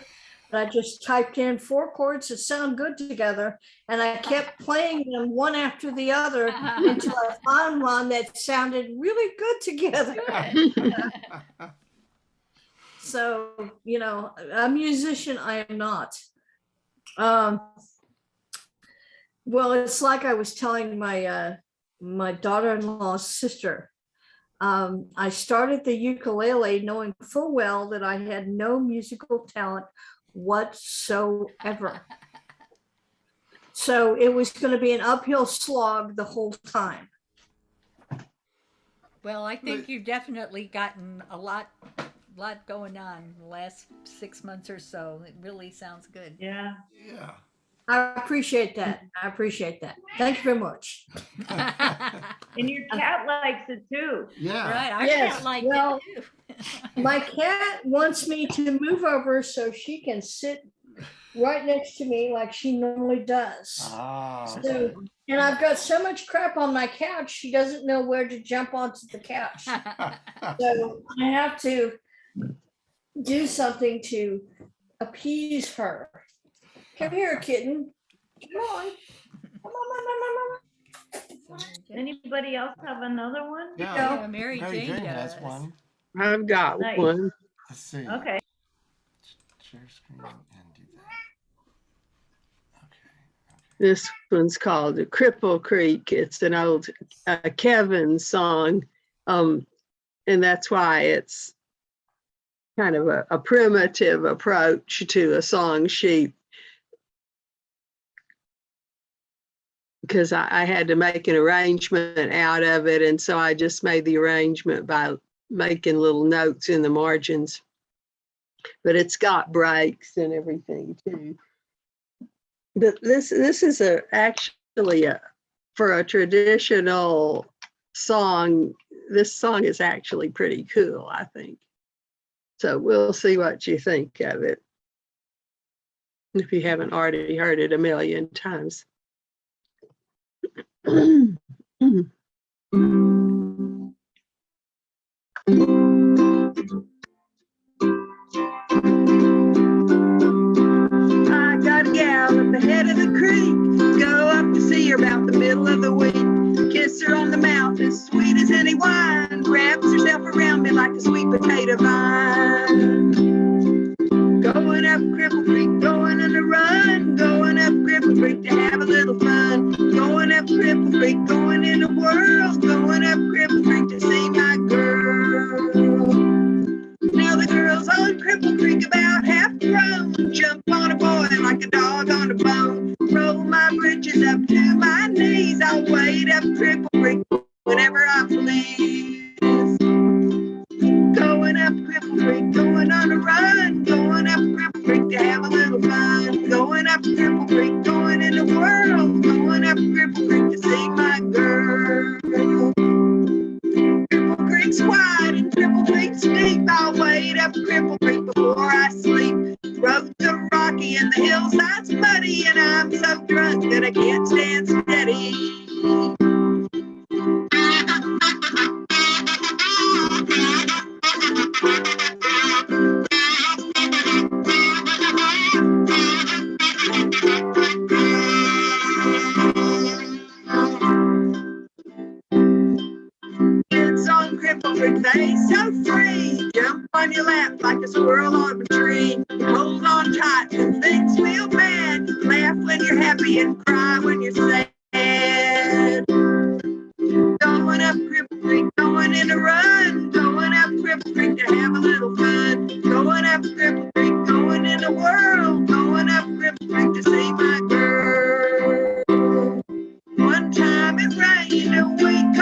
S4: But I just typed in 4 chords that sound good together, and I kept playing them one after the other until I found one that sounded really good together. So, a musician I am not. Well, it's like I was telling my daughter-in-law's sister. I started the ukulele knowing full well that I had no musical talent whatsoever. So it was going to be an uphill slog the whole time.
S2: Well, I think you've definitely gotten a lot going on the last 6 months or so. It really sounds good.
S5: Yeah.
S1: Yeah.
S4: I appreciate that. Thank you very much.
S5: And your cat likes it too.
S1: Yeah.
S2: Right, I
S4: Yes,
S2: can't like
S4: well,
S2: it too.
S4: My cat wants me to move over so she can sit right next to me like she normally does.
S1: Ah.
S4: So, and I've got so much crap on my couch, she doesn't know where to jump onto the couch. So I have to do something to appease her. Come here, kitten. Come on.
S5: Anybody else have another one?
S1: Yeah.
S2: Yeah, Mary
S1: Mary
S2: Jane
S1: Jane has
S2: does.
S1: one.
S6: I've got
S5: Nice.
S6: one.
S1: Let's see.
S5: Okay.
S1: Share screen and do that. Okay.
S6: This one's called Cripple Creek. It's an old Kevin song. And that's why it's kind of a primitive approach to a song sheet. Because I had to make an arrangement out of it. And so I just made the arrangement by making little notes in the margins. But it's got breaks and everything too. But this is actually for a traditional song. This song is actually pretty cool, I think. So we'll see what you think of it, if you haven't already heard it a million times. I got a gal at the head of the creek, go up to see her about the middle of the week, kiss her on the mouth as sweet as any wine, wraps herself around me like a sweet potato vine. Going up Cripple Creek, going on a run, going up Cripple Creek to have a little fun, going up Cripple Creek, going in the world, going up Cripple Creek to see my girl. Now the girls on Cripple Creek about half grown, jump on a boy like a dog on a bone, roll my britches up to my knees, I'll wade up Cripple Creek whenever I please. Going up Cripple Creek, going on a run, going up Cripple Creek to have a little fun, going up Cripple Creek, going in the world, going up Cripple Creek to see my girl. Cripple Creek's wide and Cripple Creek's deep, I'll wade up Cripple Creek before I sleep. Roads are rocky and the hillside's muddy, and I'm so drunk that I can't stand steady. Kids on Cripple Creek, they so free, jump on your lap like a squirrel on a tree, hold on tight when things feel bad, laugh when you're happy and cry when you're sad. Going up Cripple Creek, going in a run, going up Cripple Creek to have a little fun, going up Cripple Creek, going in the world, going up Cripple Creek to see my girl. One time it rained a week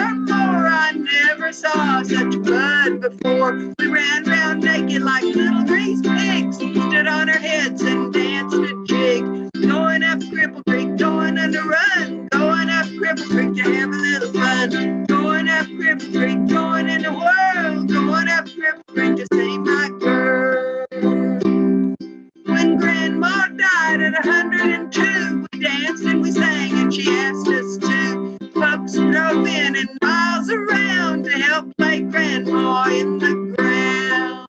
S6: like little greased pigs, stood on our heads and danced a jig. Going up Cripple Creek, going on the run, going up Cripple Creek to have a little fun. Going up Cripple Creek, going in the world, going up Cripple Creek to see my girl. When Grandma died at 102, we danced and we sang and she asked us to. Folks drove in and miles around to help lay Grandma in the ground.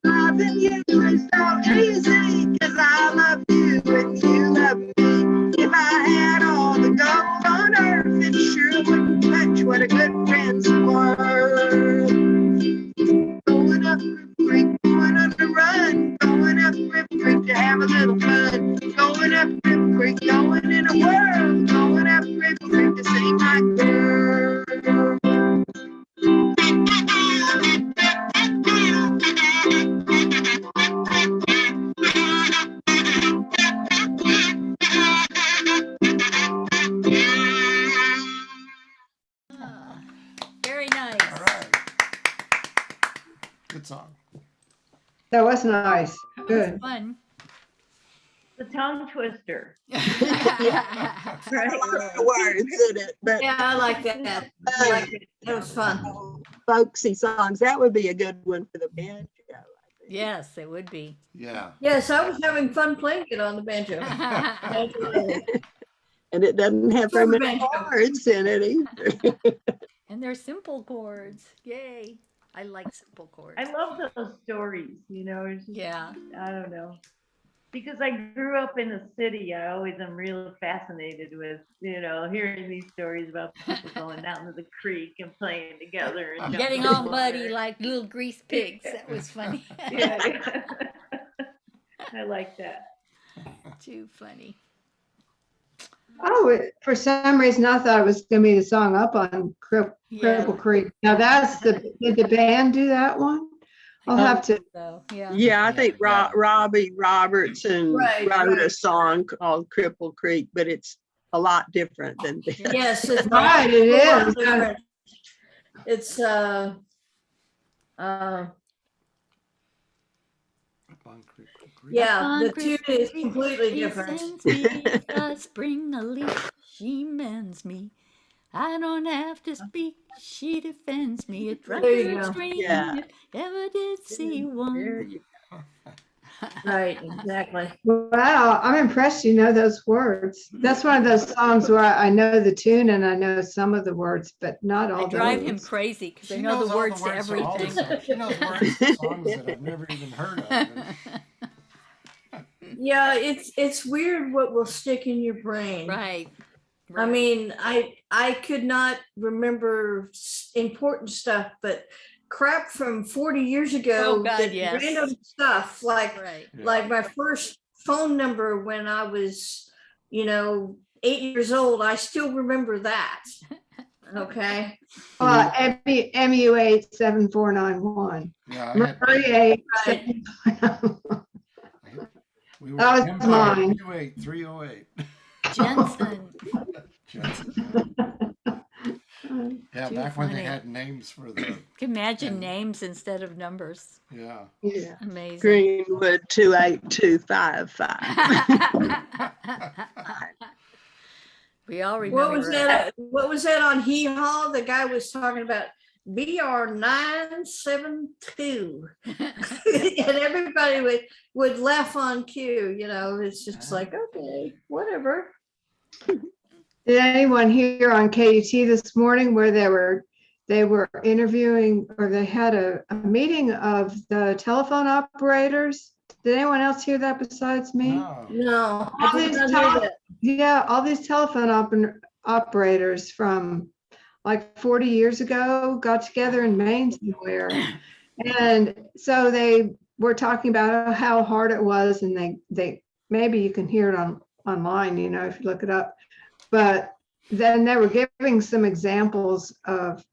S6: Loving you is so easy, 'cause I love you and you love me. If I had all the gold on earth, it sure wouldn't touch what a good friend's worth. Going up Cripple Creek, going on the run, going up Cripple Creek to have a little fun. Going up Cripple Creek, going in the world, going up Cripple Creek to see my girl.
S2: Ah, very nice.
S1: All right. Good song.
S7: That was nice. Good.
S2: Fun.
S5: The tongue twister.
S4: Right.
S6: The words in it, but
S4: Yeah, I like that. I like it. That was fun.
S6: folksy songs, that would be a good one for the banjo. I think.
S2: Yes, it would be.
S1: Yeah.
S4: Yes, I was having fun playing it on the banjo.
S6: And it doesn't have very
S4: Sure,
S6: many
S4: banjo.
S6: words in it either.
S2: And they're simple chords. Yay. I like simple chords.
S5: I love those stories, you know, it's just,
S2: Yeah.
S5: I don't know. Because I grew up in the city, I always am real fascinated with, you know, hearing these stories about people going out into the creek and playing together and jumping
S2: Getting
S5: in
S2: all
S5: the
S2: muddy
S5: water.
S2: like little greased pigs. That was funny.
S5: Yeah. I like that.
S2: Too funny.
S7: Oh, for some reason I thought it was gonna be the song up on
S2: Yeah.
S7: Cripple Creek. Now did the band do that one? I'll have to,
S2: So, yeah.
S6: Yeah, I think
S1: Yeah.
S6: Robbie Robertson
S4: Right,
S6: wrote a
S4: right.
S6: song called Cripple Creek, but it's a lot different than this.
S4: Yes, it's
S7: Right, it
S4: a lot
S7: is.
S4: different. It's
S1: Up on Cripple Creek.
S4: yeah, the
S2: On
S4: tune is
S2: Christmas
S4: completely
S2: He
S4: different.
S2: sends me a spring a leaf, she mends me. I don't have to speak, she defends me. A
S4: There you
S2: drunkard
S4: go.
S2: stream,
S6: Yeah.
S2: if ever did see
S6: There
S2: one.
S6: you
S4: Right, exactly.
S7: wow, I'm impressed you know those words. That's one of those songs where I know the tune and I know some of the words, but not
S2: I
S7: all
S2: drive him
S7: those.
S2: crazy because I
S1: She
S2: know
S1: knows
S2: the
S1: all
S2: words to
S1: all the
S2: everything.
S1: songs. She knows words to songs that I've never even heard of. And
S4: Yeah, it's weird what will stick in your brain.
S2: Right.
S4: I
S2: right.
S4: mean, I could not remember important stuff, but crap from 40 years ago,
S2: Oh, God,
S4: that
S2: yes.
S4: random stuff like
S2: Right.
S1: Yeah.
S4: like my first phone number when I was, 8 years old, I still remember that. Okay.
S7: MU8 7491.
S1: yeah, I had,
S7: Murray 8 7491.
S1: we were
S7: That was
S1: Empire
S7: mine.
S1: U8 308.
S2: Jensen.
S1: Jensen, yeah,
S2: Too
S1: back when they
S2: funny.
S1: had names for the,
S2: Imagine
S1: And-
S2: names instead of numbers.
S1: yeah.
S6: Yeah.
S2: Amazing.
S6: Greenwood 28255.
S2: We all remember.
S4: What was
S2: it.
S4: that? What was that on Hee Haw? The guy was talking about BR 972, and everybody would laugh on cue. It's just like, okay, whatever.
S7: Did anyone hear on KUT this morning where they were interviewing, or they had a meeting of the telephone operators? Did anyone else hear that besides me?
S1: No.
S4: No, I
S7: All
S4: did
S7: these
S4: not hear
S7: tele-
S4: that.
S7: Yeah, all these telephone operators from like 40 years ago got together in Maine somewhere. And so they were talking about how hard it was, and they maybe you can hear it online, if you look it up. But then they were giving some examples of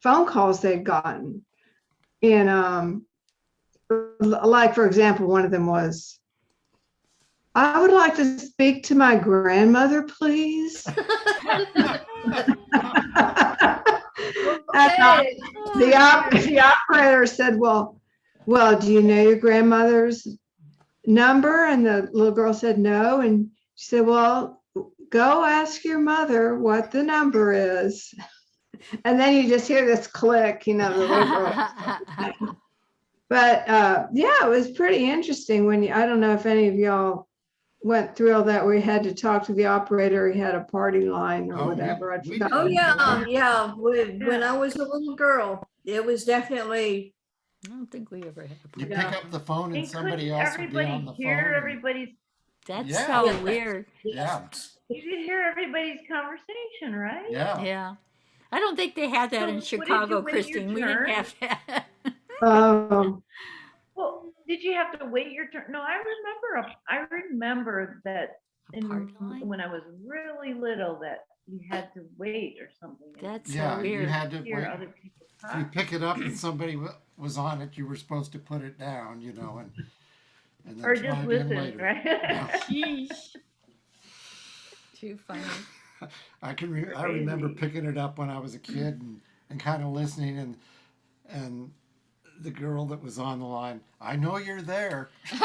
S7: phone calls they'd gotten in like, for example, one of them was, I would like to speak to my grandmother, please.
S4: Okay.
S7: The operator said, well, do you know your grandmother's number? And the little girl said, no. And she said, well, go ask your mother what the number is. And then you just hear this click, the little girl. But yeah, it was pretty interesting I don't know if any of y'all went through all that. We had to talk to the operator. He had a party line or
S1: Oh,
S7: whatever. I
S1: we
S7: forgot.
S4: Oh,
S1: did.
S4: yeah. When I was a little girl, it was definitely,
S2: I don't think we ever had a
S1: You
S2: party.
S1: pick up the phone and
S5: And
S1: somebody
S5: couldn't
S1: else would be on
S5: everybody
S1: the
S5: hear
S1: phone. and-
S5: everybody's,
S2: That's
S1: Yeah.
S2: so
S4: Yeah.
S2: weird.
S1: Yeah,
S5: you could hear everybody's conversation, right?
S1: yeah.
S2: Yeah. I don't think they had that
S5: So
S2: in
S5: what did you
S2: Chicago,
S5: wait your
S2: Christine. We didn't
S5: turn?
S2: have that.
S7: Um,
S5: Well, did you have to wait your turn? No, I remember that
S2: Party line?
S5: when I was really little that you had to wait or something. and
S2: That's
S1: Yeah,
S2: so
S1: you
S2: weird.
S1: had to
S5: hear
S1: wait.
S5: other people
S1: If you
S5: talk.
S1: pick it up and somebody was on it, you were supposed to put it down, and then
S5: Or
S1: try
S5: just
S1: again
S5: listen,
S1: later.
S5: right?
S2: Sheesh. Too funny.
S1: I
S5: Crazy.
S1: remember picking it up when I was a kid and kind of listening and the girl that was on the line, I know you're there. Put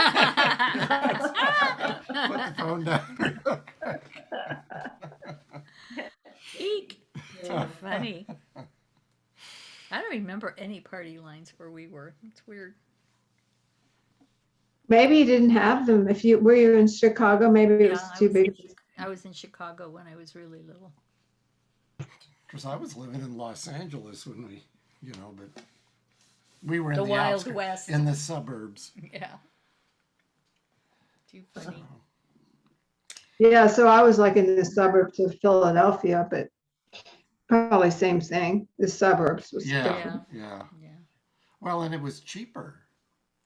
S1: the phone down.
S2: Eek. Too funny. I don't remember any party lines where we were. It's weird.
S7: maybe you didn't have them. Were you in Chicago? Maybe it was
S2: Yeah,
S7: too big.
S2: I was in Chicago when I was really little.
S1: Because I was living in Los Angeles when we, but we were in
S2: The
S1: the
S2: Wild
S1: outskirts,
S2: West.
S1: in the suburbs.
S2: Yeah. Too funny.
S7: Yeah, so I was like in the suburbs of Philadelphia, but probably same thing. The suburbs was
S1: Yeah,
S7: different.
S1: yeah.
S2: Yeah.
S1: Well, and it was cheaper.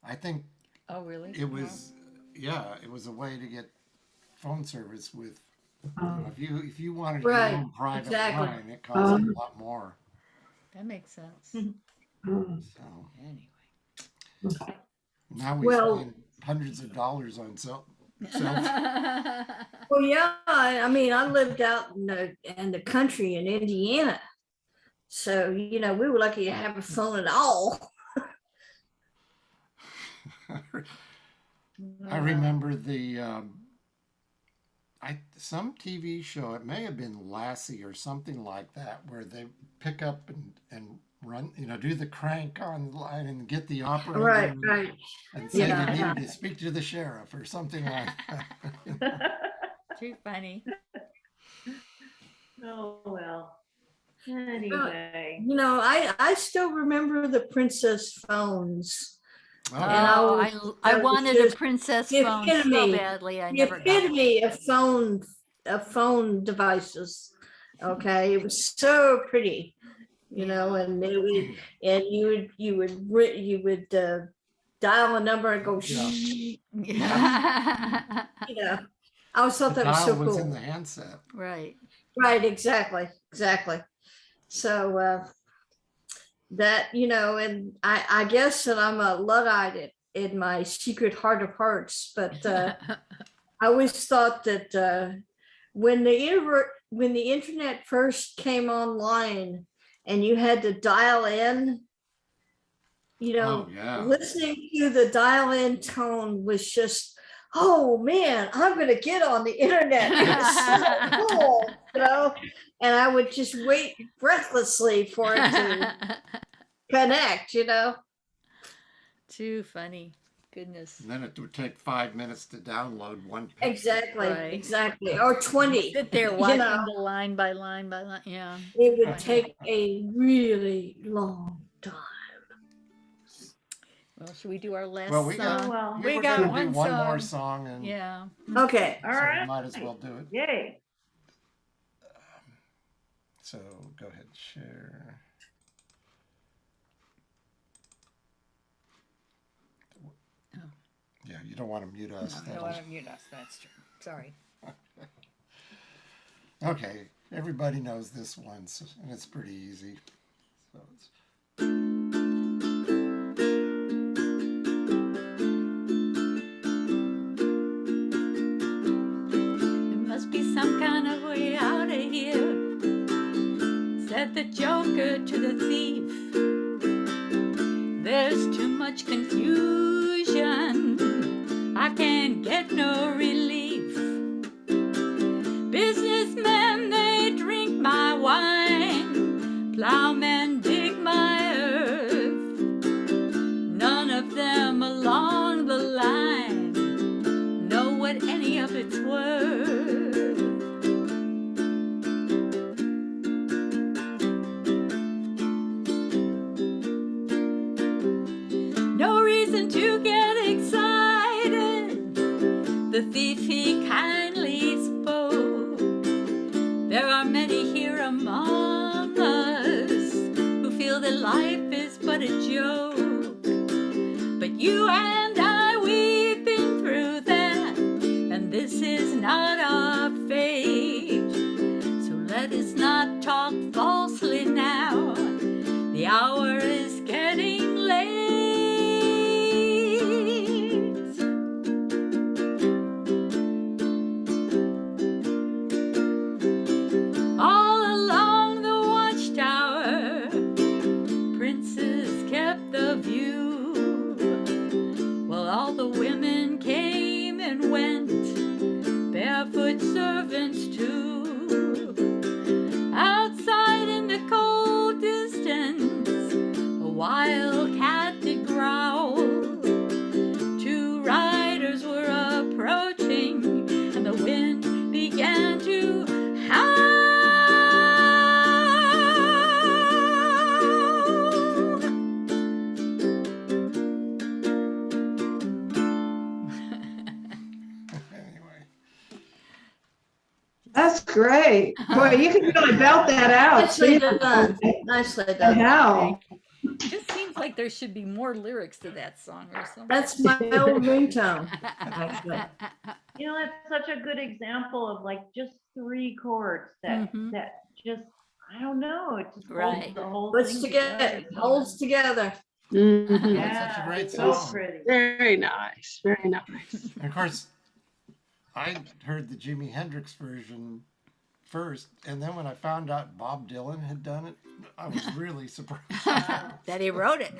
S1: I think
S2: Oh, really?
S1: it was, it was a way to get phone service with. If you wanted
S4: Right,
S1: your own private
S4: exactly.
S1: line, it cost a lot more.
S2: That makes sense.
S7: Oh.
S1: So
S2: Anyway.
S1: now we
S4: Well-
S1: spend hundreds of dollars on cell.
S4: well, yeah, I mean, I lived out in the country in Indiana. So, we were lucky to have a phone at all.
S1: I remember some TV show. It may have been Lassie or something like that, where they pick up and run, do the crank on the line and get the operator
S4: Right.
S1: and say
S4: Yeah.
S1: they needed to speak to the sheriff or something like that.
S2: Too funny.
S5: Oh, well. Anyway.
S4: I still remember the princess phones.
S1: Oh,
S4: And I
S2: Oh,
S4: was-
S2: I
S4: that was
S2: wanted a
S4: just
S2: princess
S4: the
S2: phone so
S4: epitome-
S2: badly. I
S4: The
S2: never got it.
S4: epitome of phone devices. Okay, it was so pretty, and you would dial a number and go,
S2: Yeah.
S4: I always thought
S1: the
S4: that was
S1: dial
S4: so
S1: was
S4: cool.
S1: in the handset.
S2: Right.
S4: Right, exactly. So that, and I guess that I'm a Luddite in my secret heart of hearts, but I always thought that when the internet first came online and you had to dial in,
S1: Oh, yeah.
S4: listening to the dial-in tone was just, oh man, I'm gonna get on the internet. It's so cool, and I would just wait breathlessly for it to connect,
S2: Too funny. Goodness.
S1: And then it would take 5 minutes to download one picture.
S4: Exactly, or 20.
S2: Sit there watching the line by line by line. Yeah.
S4: It would take a really long time.
S2: Well, should we do our last
S1: Well, we
S2: song?
S1: got,
S5: well.
S1: we
S2: We
S1: were
S2: got
S1: going to do
S2: one
S1: one more
S2: song.
S1: song, and
S2: Yeah.
S4: Okay.
S5: All
S1: so we
S5: right.
S1: might as well do it.
S5: Yay.
S1: So go ahead, share. Yeah, you don't want to mute us.
S2: No, I
S1: That'll-
S2: don't want to mute us. That's true. Sorry.
S1: Okay, everybody knows this one, and it's pretty easy. So it's...
S2: the joker to the thief. There's too much confusion, I can't get no relief. Businessmen, they drink my wine, plowmen dig my earth. None of them along the line know what any of it's worth. No reason to get excited, the thief he kindly spoke. There are many here among us who feel that life is but a joke. But you and I, we've been through that, and this is not our fate. So let us not talk falsely now, the hour is getting late. All along the Watchtower, princes kept the view, while all the women came and went, barefoot servants too. Outside in the cold distance, a wild cat did growl. Two riders were approaching, and the wind began to howl.
S1: Anyway,
S7: That's great. Boy, you can really belt that out.
S4: Nicely
S7: too.
S4: done. Nicely
S7: The
S4: done.
S7: hell?
S2: It just seems like there should be more lyrics to that song or something.
S4: That's my old ringtone, actually.
S5: You know, it's such a good example of like just 3 chords that
S2: Mhm.
S5: that just, I don't know, it just
S2: Right.
S5: holds the whole
S4: Puts
S5: thing
S4: together, holds together.
S6: Mhm.
S5: Yeah,
S1: Such a great
S5: it's so
S1: song.
S5: pretty.
S6: Very nice, very nice.
S1: And of course, I heard the Jimi Hendrix version first, and then when I found out Bob Dylan had done it, I was really surprised.
S2: That he wrote it.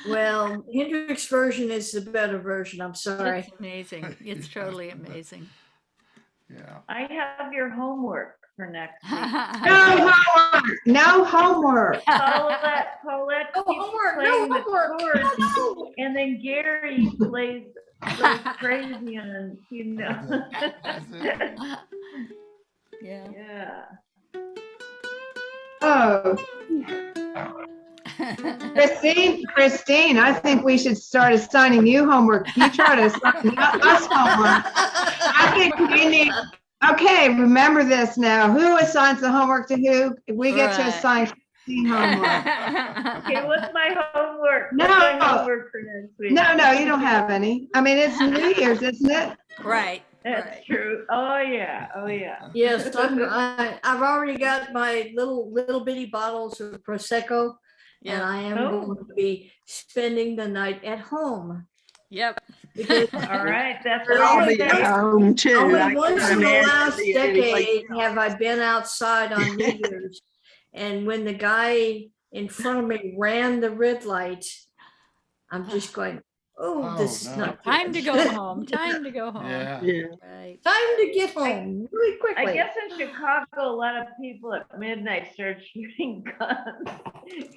S4: Well, Hendrix version is the better version, I'm sorry.
S2: It's amazing. It's totally amazing.
S1: Yeah.
S5: I have your homework for next week.
S7: No homework. No homework.
S5: Paulette
S4: No
S5: keeps
S4: homework, no
S5: playing the
S4: homework.
S5: chords,
S4: No.
S5: and then Gary plays crazy and you know.
S1: That's it.
S2: Yeah.
S5: Yeah.
S7: Oh, Christine, I think we should start assigning you homework. You try to assign us homework. I think we need, okay, remember this now. Who assigns the homework to who? We get to
S2: Right.
S7: assign Christine homework.
S5: Okay, what's my homework?
S7: No.
S5: What's my homework for next week?
S7: No, you don't have any. I mean, it's New Year's, isn't it?
S2: Right.
S5: That's
S2: Right.
S5: true. Oh yeah. Oh yeah.
S4: Yes, I've already got my little bitty bottles of Prosecco, and
S2: Yeah.
S4: I am
S5: Oh.
S4: going to be spending the night at home.
S2: Yep.
S4: Because
S5: All right. That's
S4: Well,
S6: I'll
S5: all.
S6: be at home too. I
S4: only
S6: can't
S4: once in the
S6: imagine
S4: last
S6: being anyplace
S4: decade
S6: else.
S4: have I been outside on New Year's. And when the guy in front of me ran the red light, I'm just going, oh, this is
S1: no.
S4: not
S2: Time to
S4: good.
S2: go home. Time to go home.
S1: Yeah.
S6: Yeah.
S2: Right.
S4: Time to get home really quickly.
S5: I guess in Chicago, a lot of people at midnight start shooting guns,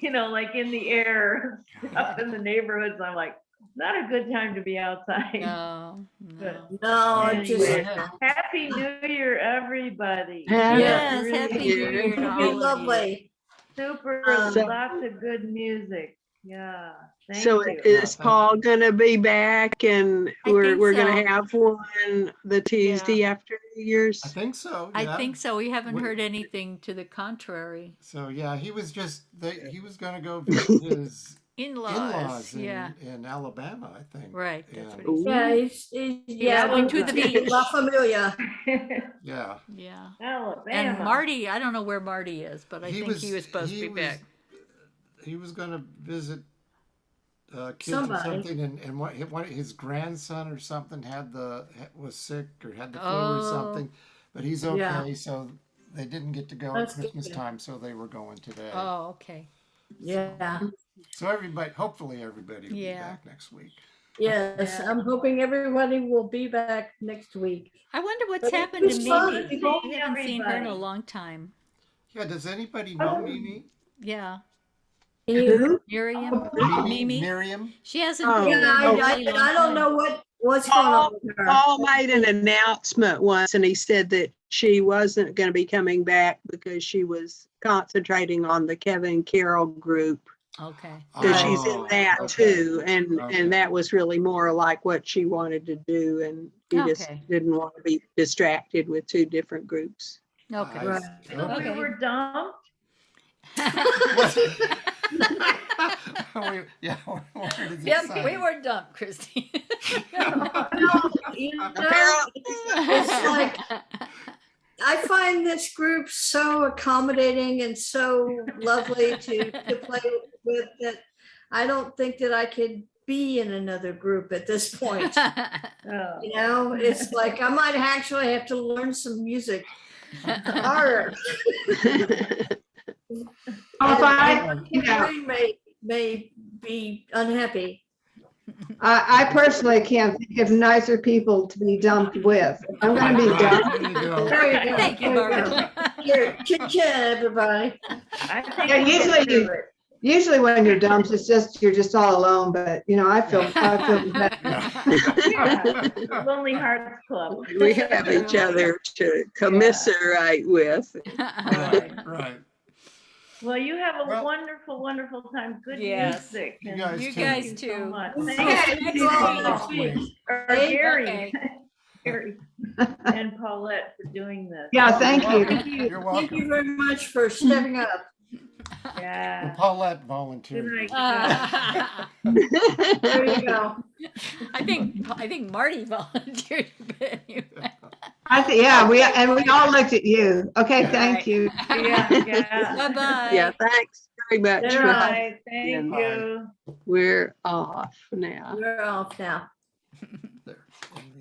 S5: you know, like in the air and stuff in the neighborhoods. I'm like, not a good time to be outside.
S2: No. No.
S4: No, it just,
S5: Anyway, Happy New Year, everybody.
S6: Happy
S2: Yes.
S5: Really
S2: Happy
S6: New
S2: New
S6: Year.
S2: Year to
S4: be
S2: all of you.
S4: lovely.
S5: Super,
S4: So-
S5: lots of good music. Yeah. Thank
S6: So
S5: you.
S6: is Paul gonna be back and
S2: I
S6: we're
S2: think
S6: gonna
S2: so.
S6: have one the Tuesday after New Year's?
S1: I think so.
S2: I
S1: Yeah.
S2: think so. We haven't
S1: What-
S2: heard anything to the contrary.
S1: So yeah, he was gonna go visit his
S2: In-laws.
S1: in-laws
S2: Yeah.
S1: in Alabama, I think.
S2: Right. That's
S1: And-
S2: what he said.
S4: Yeah, he's
S5: Yeah,
S2: going to the beach.
S4: La Familia.
S1: Yeah.
S2: Yeah.
S5: Alabama.
S2: And Marty, I don't know where Marty is, but I think he was supposed to
S1: he
S2: be back.
S1: He was gonna visit kids
S4: Somebody.
S1: or something, and what his grandson or something was sick or had the flu or
S2: Oh.
S1: something, but he's okay.
S4: Yeah.
S1: So they didn't get to go at
S4: That's
S1: Christmas
S4: good.
S1: time, so they were going today.
S2: Oh, okay.
S4: Yeah.
S1: So everybody, hopefully everybody will be
S2: Yeah.
S1: back next week.
S4: Yes, I'm hoping everybody will be back next week.
S2: I wonder what's
S4: But it
S2: happened to
S4: was fun.
S2: Mimi.
S4: People-
S2: We haven't seen her in a
S5: Everybody.
S2: long time.
S1: Yeah, does anybody know
S4: Oh.
S1: Mimi?
S2: Yeah.
S4: Who?
S2: Miriam, Mimi.
S1: Miriam?
S2: She hasn't
S6: Oh,
S2: been
S4: Yeah,
S2: in a really long
S4: I don't
S2: time.
S4: know what's going on with her.
S6: Paul made an announcement once and he said that she wasn't going to be coming back because she was concentrating on the Kevin Carroll group.
S2: Okay.
S6: Because she's in
S1: Oh,
S6: that
S1: okay.
S6: too.
S1: Okay.
S6: And that was really more like what she wanted to do. And she just
S2: Okay.
S6: didn't want to be distracted with two different groups.
S2: Okay.
S1: I
S4: Right.
S1: see.
S5: So
S1: Okay.
S5: we were dumped.
S1: Yeah, where does it
S2: Yep,
S1: say?
S2: we were dumped, Christine.
S4: You know,
S6: Apparently.
S4: it's like I find this group so accommodating and so lovely to play with that I don't think that I could be in another group at this point.
S5: Oh.
S4: You know, it's like I might actually have to learn some music. Art.
S7: Oh, fine.
S4: And
S7: Yeah.
S4: Maureen may be unhappy.
S7: I personally can't think of nicer people to be dumped with. If I'm going to be dumped.
S1: There you go.
S4: There you go.
S2: Thank you,
S4: There
S2: Barbara.
S4: Here, chit chat, everybody.
S5: I think
S7: Yeah,
S5: we'll get
S7: usually
S5: through
S7: you-
S5: it.
S7: Usually when you're dumped, it's just, you're just all alone, but you know, I feel better.
S5: Yeah, Lonely Hearts Club.
S6: We have each other to commiserate with.
S1: Right, right.
S5: Well, you have a
S1: Well-
S5: wonderful, wonderful time. Good
S2: Yes.
S5: music.
S1: You
S5: and
S1: guys
S2: You
S1: too.
S2: guys
S5: thank you
S2: too.
S5: so much.
S1: Okay.
S5: Thank
S2: Next
S5: you,
S2: week.
S1: Next week.
S5: or
S4: Okay.
S5: Gary,
S2: Okay.
S5: Gary and Paulette for doing this.
S7: Yeah, thank you.
S4: Thank you.
S1: You're
S4: Thank you
S1: welcome.
S4: very much for stepping up.
S1: Well,
S5: Yeah.
S1: Paulette
S5: Good
S1: volunteered.
S5: night.
S4: There you go.
S2: I think Marty volunteered.
S7: Yeah, we all looked at you. Okay, thank
S2: Right.
S7: you.
S5: Yeah, yeah.
S2: Bye-bye.
S6: Yeah, thanks very much.
S5: Good
S6: for
S5: night. Thank
S1: Bye.
S5: you.
S6: We're off now.
S4: We're off now.
S1: There. And